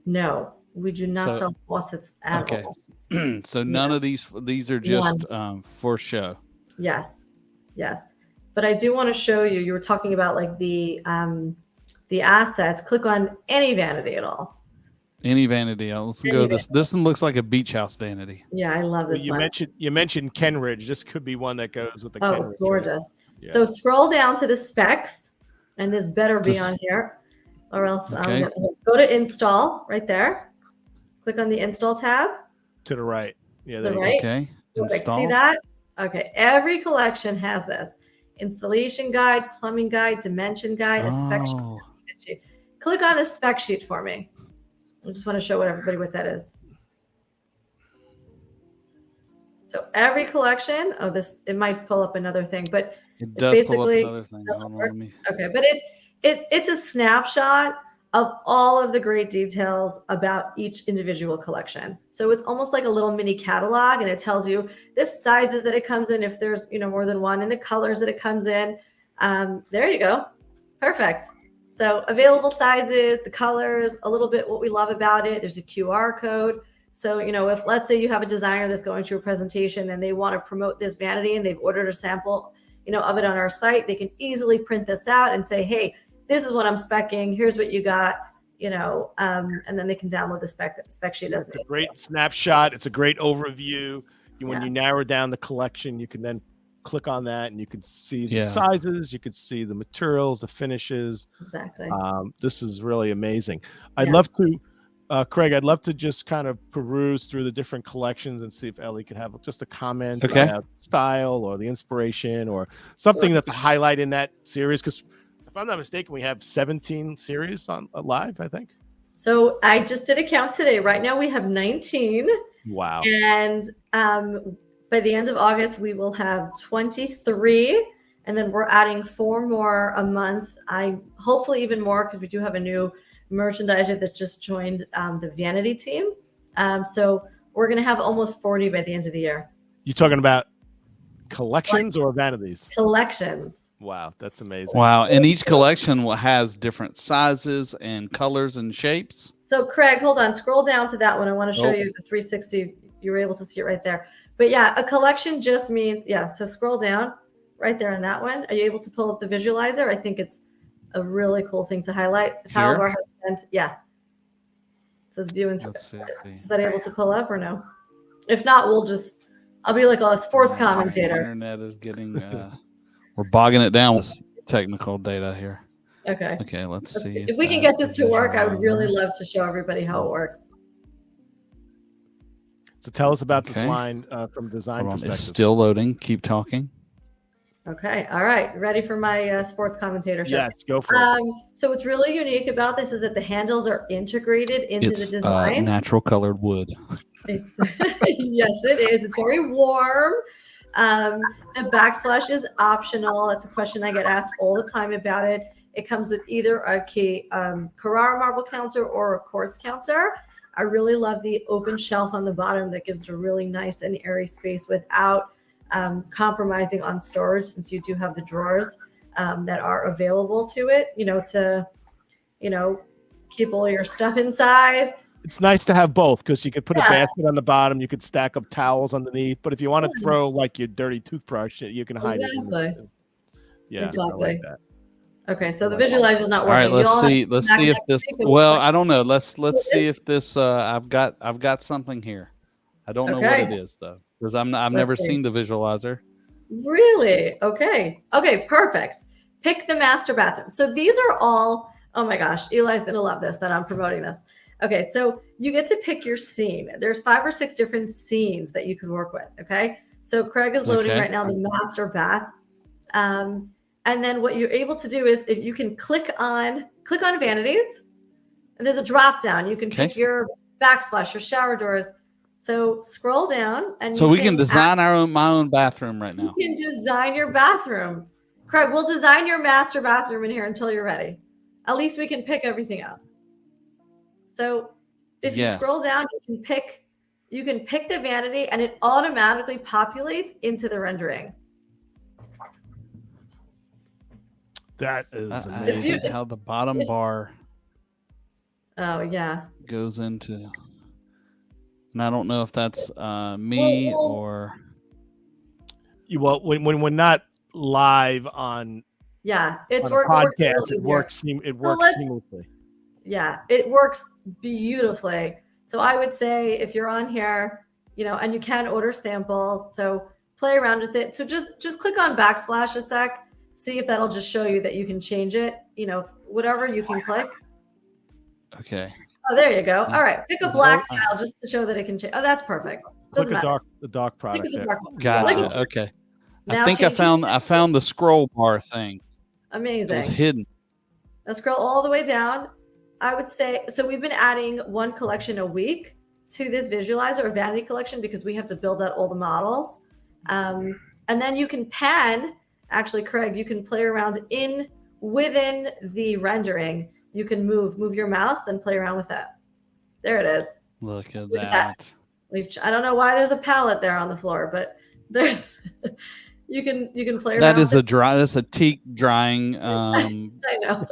No, we do not sell faucets at all. So none of these are just for show. Yes. But I do want to show you. You were talking about like the assets. Click on any vanity at all. Any vanity. Let's go. This one looks like a beach house vanity. Yeah, I love this. You mentioned Kenridge. This could be one that goes with the. Oh, Kenridge, it's gorgeous. Right? Yeah. So scroll down to the specs, and this better be on here. Or else go to install right there. Click on the install tab. To the right. Yeah. To the right. Okay. Install. See that? Okay. Every collection has this installation guide, plumbing guide, dimension guide, a spec sheet. Click on the spec sheet for me. I just want to show everybody what that is. So every collection. Oh, it might pull up another thing, but it does pull up another thing. Okay, but it's a snapshot of all of the great details about each individual collection. So it's almost like a little mini catalog, and it tells you the sizes that it comes in, if there's more than one, and the colors that it comes in. There you go. Perfect. So available sizes, the colors, a little bit what we love about it. There's a QR code. So, if let's say you have a designer that's going to a presentation and they want to promote this vanity and they've ordered a sample, of it on our site, they can easily print this out and say, hey, this is what I'm speccing. Here's what you got. and then they can download the spec sheet as it's a great snapshot. It's a great overview. When you narrow down the collection, you can then click on that and you can see the sizes, you can see the materials, the finishes. Exactly. This is really amazing. I'd love to, Craig, I'd love to just kind of peruse through the different collections and see if Ellie could have just a comment about style or the inspiration or something that's a highlight in that series. Because if I'm not mistaken, we have 17 series on live, I think. So I just did a count today. Right now we have 19. Wow. And by the end of August, we will have 23. And then we're adding 4 more a month. Hopefully even more, because we do have a new merchandiser that just joined the Vanity team. So we're going to have almost 40 by the end of the year. You talking about collections or vanities? Collections. Wow, that's amazing. Wow. And each collection has different sizes and colors and shapes. So Craig, hold on, scroll down to that one. I want to show you the 360. You were able to see it right there. But yeah, a collection just means, so scroll down right there on that one. Are you able to pull up the visualizer? I think it's a really cool thing to highlight. Talbar has spent, it says view and is that able to pull up or no? If not, I'll be like a sports commentator. The internet is getting, we're bogging it down with technical data here. Okay, let's see. If we can get this to work, I would really love to show everybody how it works. So tell us about this line from design perspective. It's still loading. Keep talking. Okay. All right. Ready for my sports commentator show? Yes, go for it. So what's really unique about this is that the handles are integrated into the design. Natural colored wood. Yes, it is. It's very warm. The backsplash is optional. That's a question I get asked all the time about it. It comes with either a Carrara marble counter or a quartz counter. I really love the open shelf on the bottom that gives it a really nice and airy space without compromising on storage, since you do have the drawers that are available to it, to keep all your stuff inside. It's nice to have both, because you could put a basket on the bottom, you could stack up towels underneath, but if you want to throw like your dirty toothbrush, you can hide it in there. Yeah, exactly. I like that. Okay, so the visualizer is not working. All right, let's see if this. Well, I don't know. Let's see if this. I've got something here. I don't know what it is though, because I've never seen the visualizer. Really? Okay. Okay. Perfect. Pick the master bathroom. So these are all. Oh my gosh, Eli's gonna love this that I'm promoting this. Okay, so you get to pick your scene. There's 5 or 6 different scenes that you can work with. Okay, so Craig is loading right now the master bath. And then what you're able to do is, if you can click on vanities, and there's a drop down. You can pick your backsplash, your shower doors. So scroll down, and so we can design my own bathroom right now. You can design your bathroom. Craig, we'll design your master bathroom in here until you're ready. At least we can pick everything up. So if you scroll down, you can pick the vanity, and it automatically populates into the rendering. That is amazing. How the bottom bar goes into, and I don't know if that's me or when we're not live on it's on podcast, it works seamlessly. Yeah, it works beautifully. So I would say if you're on here, and you can order samples, so play around with it. So just click on backsplash a sec. See if that'll just show you that you can change it. Whatever you can click. Okay. Oh, there you go. All right. Pick a black tile just to show that it can change. Oh, that's perfect. Click the dark product. Gotcha. Okay. I think I found the scroll bar thing. Amazing. It was hidden. Now scroll all the way down. I would say, so we've been adding 1 collection a week to this visualizer, or vanity collection, because we have to build out all the models. And then you can pan. Actually, Craig, you can play around within the rendering. You can move your mouse and play around with it. There it is. Look at that. I don't know why there's a palette there on the floor, but there's you can play around. That's a teak drying. I know.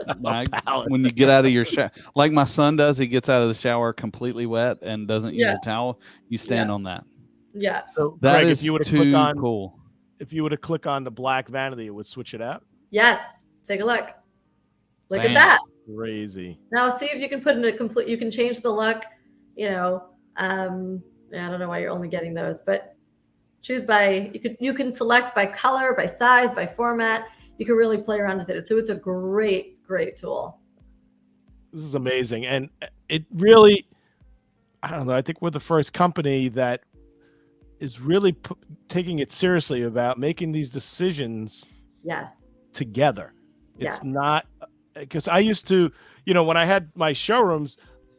When you get out of your shower, like my son does, he gets out of the shower completely wet and doesn't use a towel. You stand on that. Yeah. So that Craig, is too cool. If you were to click on the black vanity, it would switch it out. Yes. Take a look. Look at that. Crazy. Now see if you can put in a complete. You can change the look. You know, I don't know why you're only getting those, but choose by. You can select by color, by size, by format. You can really play around with it. So it's a great tool. This is amazing, and it really. I don't know. I think we're the first company that is really taking it seriously about making these decisions. Yes. Together. Yes. It's not because I used to, when I had my showrooms,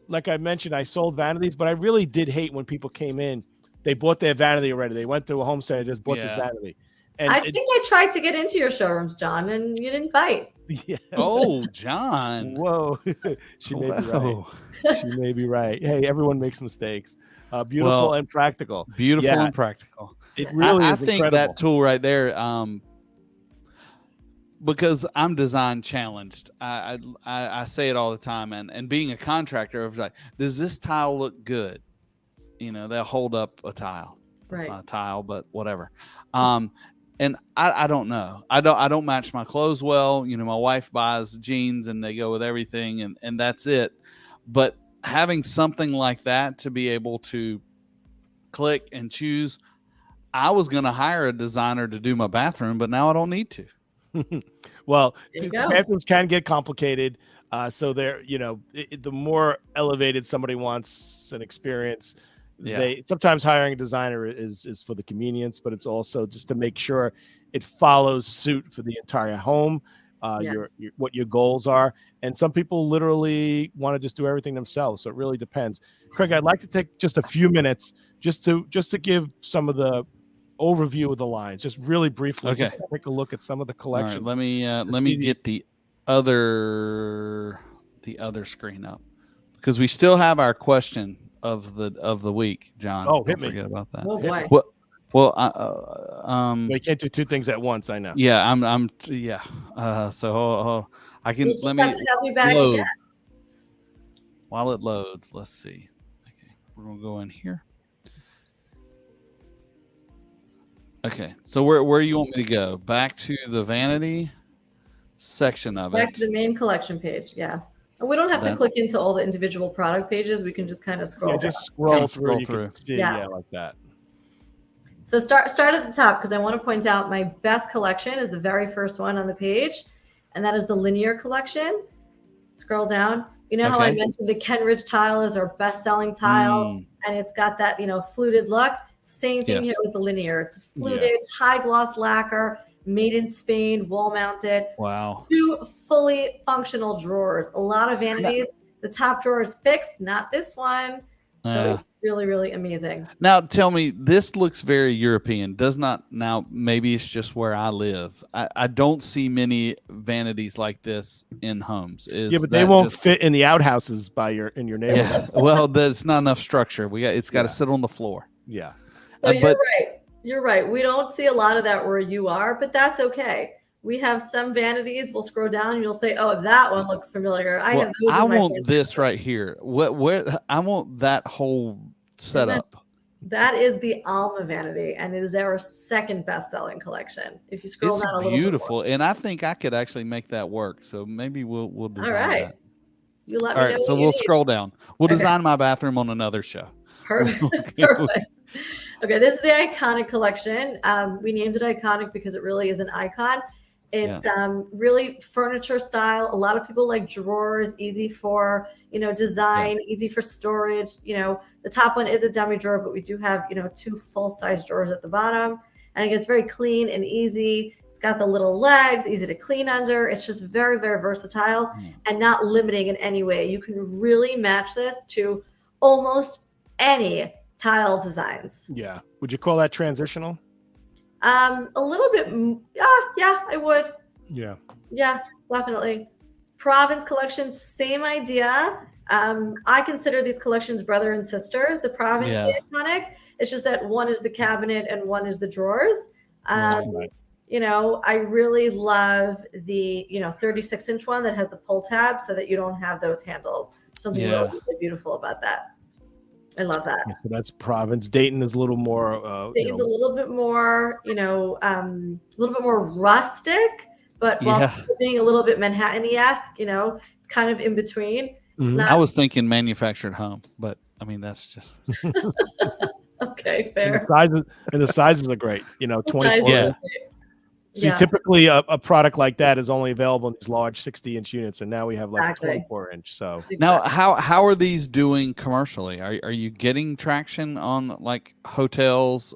like I mentioned, I sold vanities, but I really did hate when people came in. They bought their vanity already. They went to a home center, just bought this vanity. And I think I tried to get into your showrooms, Jon, and you didn't bite. Yeah. Oh, Jon. Whoa. She may be right. She may be right. Hey, everyone makes mistakes. Beautiful and practical. Beautiful and practical. It really is I think incredible. that tool right there, because I'm design challenged. I say it all the time, and being a contractor, I was like, does this tile look good? They'll hold up a tile. It's not a tile, but whatever. And I don't know. I don't match my clothes well. My wife buys jeans and they go with everything, and that's it. But having something like that to be able to click and choose, I was going to hire a designer to do my bathroom, but now I don't need to. Well, bathrooms can get complicated. So they're, the more elevated somebody wants an experience, they sometimes hiring a designer is for the convenience, but it's also just to make sure it follows suit for the entire home, what your goals are. And some people literally want to just do everything themselves. So it really depends. Craig, I'd like to take just a few minutes just to give some of the overview of the lines, just really briefly. Okay. Just take a look at some of the collection. Right, let me get the other screen up, because we still have our question of the week, Jon. Oh, don't forget about that. Oh boy. Well, you can't do two things at once. I know. Yeah, so I can let me load. Again. While it loads, let's see. Okay, we're gonna go in here. Okay, so where you want me to go? Back to the vanity section of it. Back to the main collection page, yeah. And we don't have to click into all the individual product pages. We can just kind of scroll. Yeah, just scroll through. You can see, like that. So start at the top, because I want to point out my best collection is the very first one on the page, and that is the linear collection. Scroll down. You know how I mentioned the Kenridge tile is our best-selling tile, and it's got that fluted look. Same thing here with the linear. It's a fluted, high gloss lacquer, made in Spain, wall mounted. Wow. 2 fully functional drawers. A lot of vanities. The top drawer is fixed, not this one. So it's really, really amazing. Now tell me, this looks very European. Does not, now maybe it's just where I live. I don't see many vanities like this in homes. But they won't fit in the outhouses in your neighborhood. Yeah. Well, there's not enough structure. It's got to sit on the floor. Yeah. So you're right. You're right. We don't see a lot of that where you are, but that's okay. We have some vanities. We'll scroll down and you'll say, "Oh, that one looks familiar." I have those. I want this right here. Where I want that whole setup. That is the Alma vanity, and it is our second best-selling collection. If you scroll down a little bit beautiful, and I think I could actually make that work. So maybe we'll design that. You let me know. All right, so we'll scroll down. We'll design my bathroom on another show. Perfect. Perfect. Okay, this is the iconic collection. We named it iconic because it really is an icon. It's really furniture style. A lot of people like drawers, easy for design, easy for storage. The top one is a dummy drawer, but we do have 2 full-size drawers at the bottom, and it gets very clean and easy. It's got the little legs, easy to clean under. It's just very, very versatile and not limiting in any way. You can really match this to almost any tile designs. Yeah. Would you call that transitional? A little bit. Yeah, I would. Yeah. Yeah, definitely. Provence collection, same idea. I consider these collections brother and sisters. The Provence is iconic. It's just that one is the cabinet and one is the drawers. I really love the 36-inch one that has the pull tab so that you don't have those handles. Something really beautiful about that. I love that. Yeah, so that's Provence. Dayton is a little more. Dayton's a little bit more, a little bit more rustic, but while still being a little bit Manhattan-esque. It's kind of in between. It's Mhm. not I was thinking manufactured home, but I mean that's just okay. And Fair. the sizes are great. You know, The 24. size is Yeah. great. See, Yeah. typically a product like that is only available in these large 60-inch units, and now we have like Exactly. 24-inch. So now how are these doing commercially? Are you getting traction on like hotels?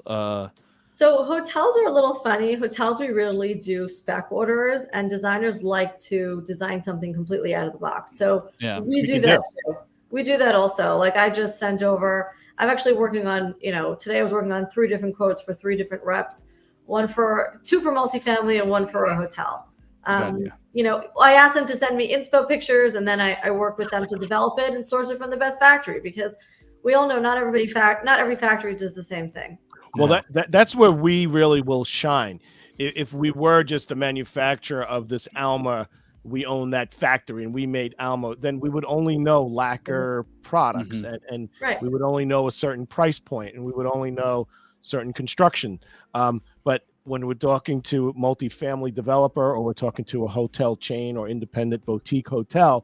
So hotels are a little funny. Hotels, we really do spec orders, and designers like to design something completely out of the box. So Yeah. we We do can that do. too. We do that also. Like I just sent over, I'm actually working on, today I was working on 3 different quotes for 3 different reps, 2 for multifamily and 1 for a hotel. Gotcha. I asked them to send me inspo pictures, and then I work with them to develop it and source it from the best factory, because we all know not every factory does the same thing. Well, Yeah. that's where we really will shine. If we were just a manufacturer of this Alma, we own that factory and we made Alma, then we would only know lacquer products, Mhm. and Right. we would only know a certain price point, and we would only know certain construction. But when we're talking to a multifamily developer, or we're talking to a hotel chain or independent boutique hotel,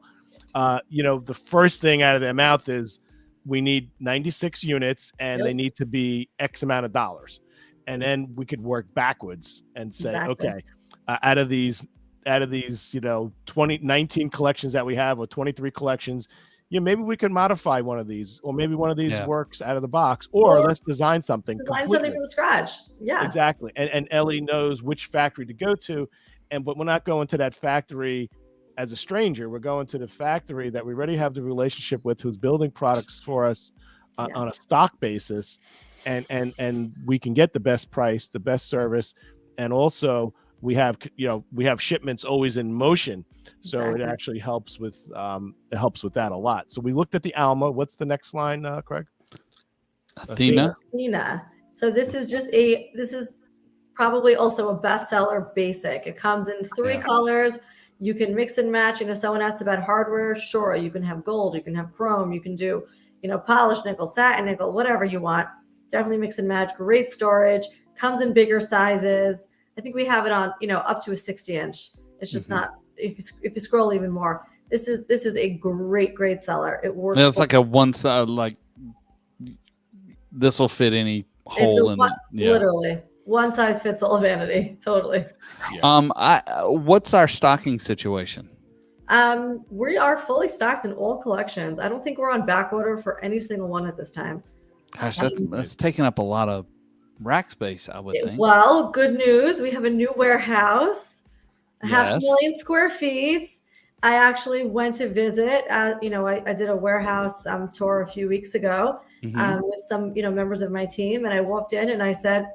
the first thing out of their mouth is, we need 96 units and Yep. they need to be X amount of dollars. And then we could work backwards and say, Exactly. okay, out of these, 19 collections that we have, or 23 collections, maybe we could modify one of these, or maybe one of these Yeah. works out of the box, or Or let's design something Design completely. something from scratch. Yeah. Exactly. And Ellie knows which factory to go to. But we're not going to that factory as a stranger. We're going to the factory that we already have the relationship with, who's building products for us Yes. on a stock basis. And we can get the best price, the best service. And also we have shipments always in motion. So Exactly. it actually helps with that a lot. So we looked at the Alma. What's the next line, Craig? Athena. So this is probably also a bestseller basic. It comes in 3 Yeah. colors. You can mix and match. Someone asked about hardware. Sure, you can have gold, you can have chrome, you can do, polished nickel, satin nickel, whatever you want. Definitely mix and match. Great storage. Comes in bigger sizes. I think we have it on, up to a 60-inch. It's just not. If you scroll even more, this is a great seller. It works. It's like a one side, like this will fit any hole in it. Yeah. Literally one size fits all vanity. Totally. What's our stocking situation? We are fully stocked in all collections. I don't think we're on back order for any single one at this time. Gosh, that's taking up a lot of rack space, I would think. Well, good news. We have a new warehouse, Yes. 500,000 square feet. I actually went to visit. I did a warehouse tour a few weeks ago with some, members of my team, and I walked in and I said,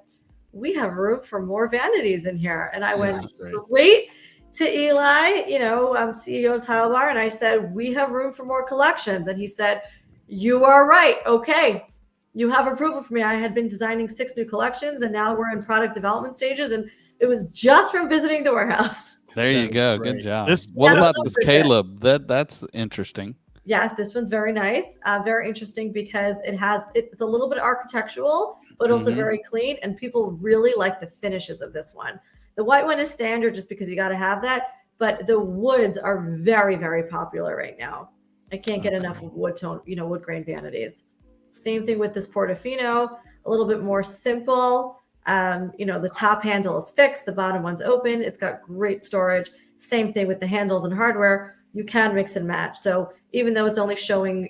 "We have room for more vanities in here." And I went straight to Eli, I'm CEO of Tile Bar, and I said, "We have room for more collections." And he said, "You are right. Okay, you have approval for me." I had been designing 6 new collections, and now we're in product development stages, and it was just from visiting the warehouse. There you go. Good job. What about this Caleb? That's interesting. Yes, this one's very nice. Very interesting because it's a little bit architectural, but also very clean, and people really like the finishes of this one. The white one is standard just because you got to have that, but the woods are very, very popular right now. I can't get enough of wood tone, wood grain vanities. Same thing with this Portofino, a little bit more simple. The top handle is fixed, the bottom one's open. It's got great storage. Same thing with the handles and hardware. You can mix and match. So even though it's only showing,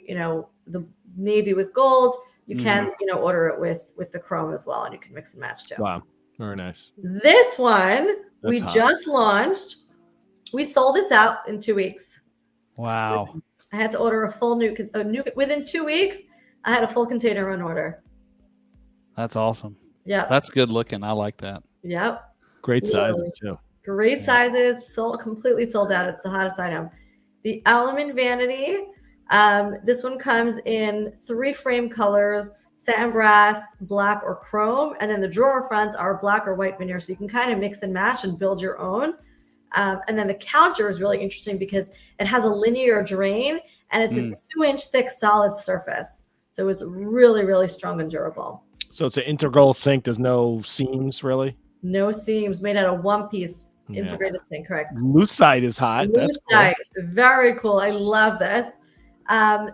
the navy with gold, you can, order it with the chrome as well, and you can mix and match too. Wow, very nice. This one we hot. just launched. We sold this out in 2 weeks. Wow. I had to order a new within 2 weeks. I had a full container on order. That's awesome. Yeah. That's good looking. I like that. Yep. Great sizes too. Great sizes. Completely sold out. It's the hottest item. The Element Vanity. This one comes in 3 frame colors: satin brass, black, or chrome. And then the drawer fronts are black or white veneer. So you can kind of mix and match and build your own. And then the counter is really interesting because it has a linear drain, and it's a 2-inch thick solid surface. So it's really, really strong and durable. So it's an integral sink. There's no seams, really? No seams, made out of one piece Integrated sink, correct. Lucite is hot. That's cool. Very cool. I love this.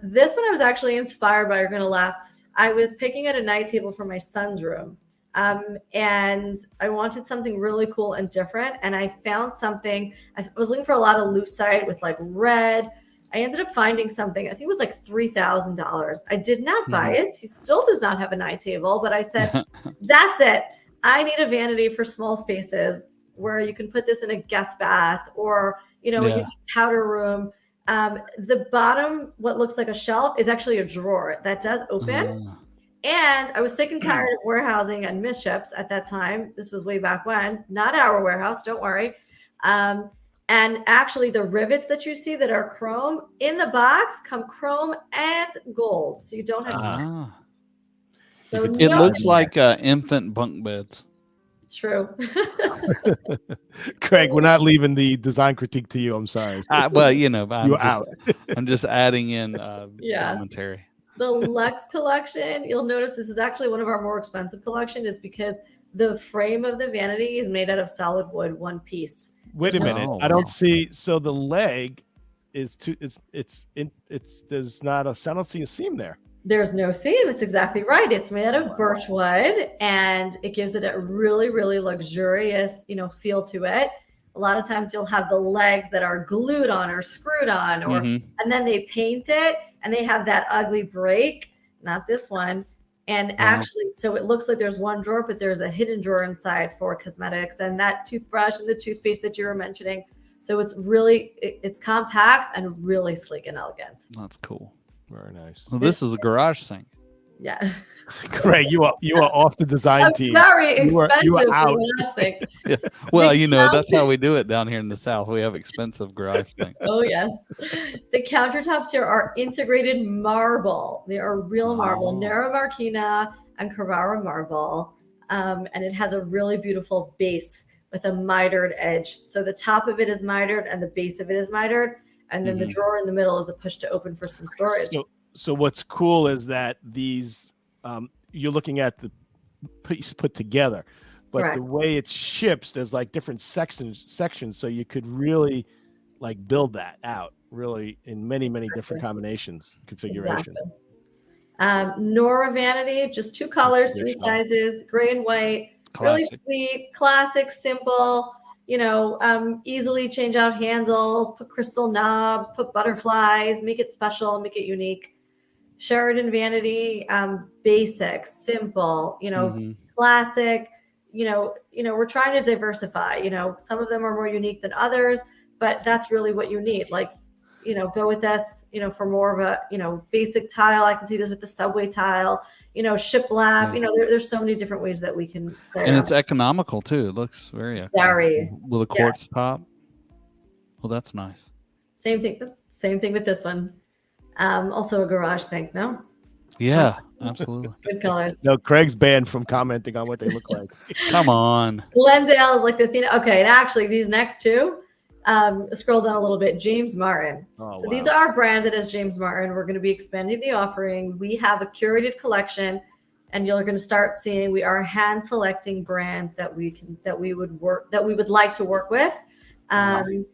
This one I was actually inspired by. You're going to laugh. I was picking at a night table for my son's room. And I wanted something really cool and different. And I found something. I was looking for a lot of lucite with like red. I ended up finding something. I think it was like $3,000. I did not buy it. He still does not have a night table, but I said, that's it. I need a vanity for small spaces where you can put this in a guest bath or, in your powder room. The bottom, what looks like a shelf, is actually a drawer that does open. And I was sick and tired of warehousing and mischips at that time. This was way back when, not our warehouse, don't worry. And actually the rivets that you see that are chrome in the box come chrome and gold. So you don't have to. So it looks like infant bunk beds. True. Craig, we're not leaving the design critique to you. I'm sorry. Well, I'm just adding in commentary. The Lux collection, you'll notice this is actually one of our more expensive collection, is because the frame of the vanity is made out of solid wood, one piece. Wait a minute. I don't see. So the leg is there's not a, I don't see a seam there. There's no seam. It's exactly right. It's made out of birch wood, and it gives it a really, really luxurious, feel to it. A lot of times you'll have the legs that are glued on or screwed on, or and then they paint it and they have that ugly break. Not this one. And actually, so it looks like there's one drawer, but there's a hidden drawer inside for cosmetics and that toothbrush and the toothpaste that you were mentioning. So it's really, it's compact and really sleek and elegant. That's cool. Very nice. Well, this is a garage sink. Yeah. Craig, you are off the design team. Very expensive you are out. garage sink. Yeah. Well, that's how we do it down here in the South. We have expensive garage sinks. Oh, yes. The countertops here are integrated marble. They are real marble, Nero Marquina and Carrara marble. And it has a really beautiful base with a mitered edge. So the top of it is mitered and the base of it is mitered. And then the drawer in the middle is a push to open for some storage. So what's cool is that these, you're looking at the piece put together, but Correct. The way it ships, there's like different sections. So you could really like build that out really in many, many different combinations, configuration. Exactly. Nora Vanity, just 2 colors, 3 sizes, gray and white, Classic. really sweet, classic, simple. Easily change out handles, put crystal knobs, put butterflies, make it special, make it unique. Sheridan Vanity, basic, simple, classic, we're trying to diversify, some of them are more unique than others, but that's really what you need. Like, go with this, for more of a, basic tile. I can see this with the subway tile, shiplap, there's so many different ways that we can play and around. it's economical too. It looks very economical. With a quartz top. Well, that's nice. Same thing with this one. Also a garage sink, no? Yeah, absolutely. Good colors. No, Craig's banned from commenting on what they look like. Come on. Glendale is like the thing. Okay, and actually these next two, scroll down a little bit, James Martin. So these are branded as James Martin. We're going to be expanding the offering. We have a curated collection, and you're going to start seeing we are hand selecting brands that we would like to work with, and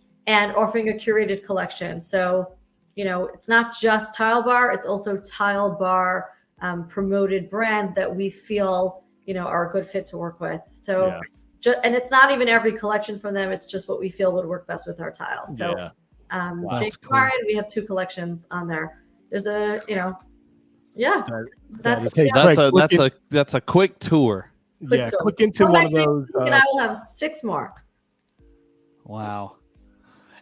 offering a curated collection. So, it's not just Tile Bar, it's also Tile Bar promoted brands that we feel, are a good fit to work with. So, and it's not even every collection from them. It's just what we feel would work best with our tiles. So, James Martin, we have 2 collections on there. There's a, that's a quick tour. Click into one of those. And I will have 6 more. Wow.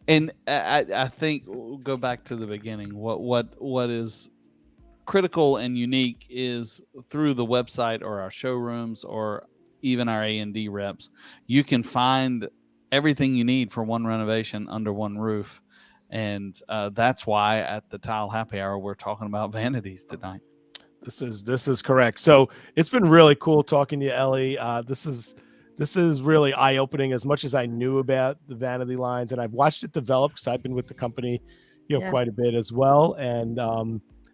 And I think we'll go back to the beginning. What is critical and unique is through the website or our showrooms or even our A&D reps, you can find everything you need for one renovation under one roof. And that's why at the Tile Happy Hour, we're talking about vanities tonight. This is correct. So it's been really cool talking to you, Ellie. This is really eye-opening as much as I knew about the vanity lines, and I've watched it develop because I've been with the company, quite a bit as well. And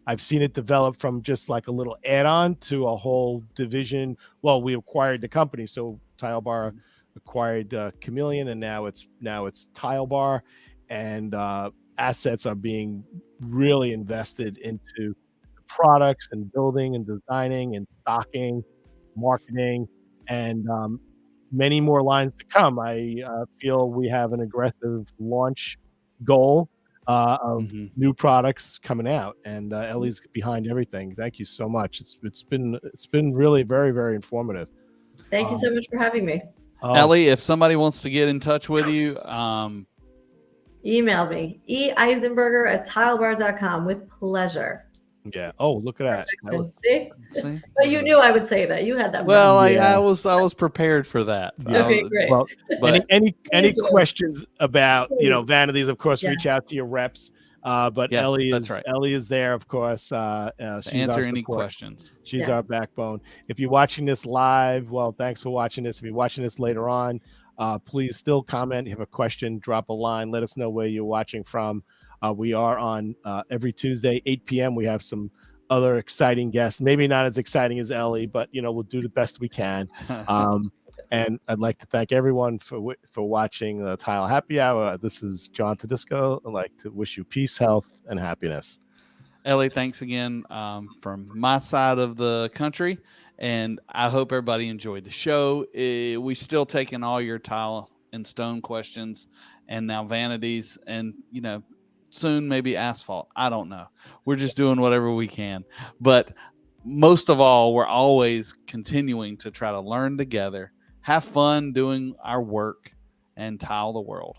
I've seen it develop from just like a little add-on to a whole division. Well, we acquired the company, so Tile Bar acquired Chameleon, and now it's Tile Bar, and assets are being really invested into products and building and designing and stocking, marketing, and many more lines to come. I feel we have an aggressive launch goal of new products coming out, and Ellie's behind everything. Thank you so much. It's been really very, very informative. Thank you so much for having me. Ellie, if somebody wants to get in touch with you, email me, eisenberger@tilebar.com, with pleasure. Yeah. Oh, look at that. See? But you knew I would say that. You had that. Well, I was prepared for that. Okay, great. Well, but any questions about vanities? Of course, reach out to your reps. But Ellie is there, of course. She's answer any questions. She's our backbone. If you're watching this live, well, thanks for watching this. If you're watching this later on, please still comment. If you have a question, drop a line. Let us know where you're watching from. We are on every Tuesday, 8 p.m. We have some other exciting guests. Maybe not as exciting as Ellie, but we'll do the best we can. And I'd like to thank everyone for watching the Tile Happy Hour. This is John Tedisco. I'd like to wish you peace, health, and happiness. Ellie, thanks again from my side of the country. And I hope everybody enjoyed the show. We still taking all your tile and stone questions, and now vanities, and soon maybe asphalt. I don't know. We're just doing whatever we can. But most of all, we're always continuing to try to learn together, have fun doing our work, and tile the world.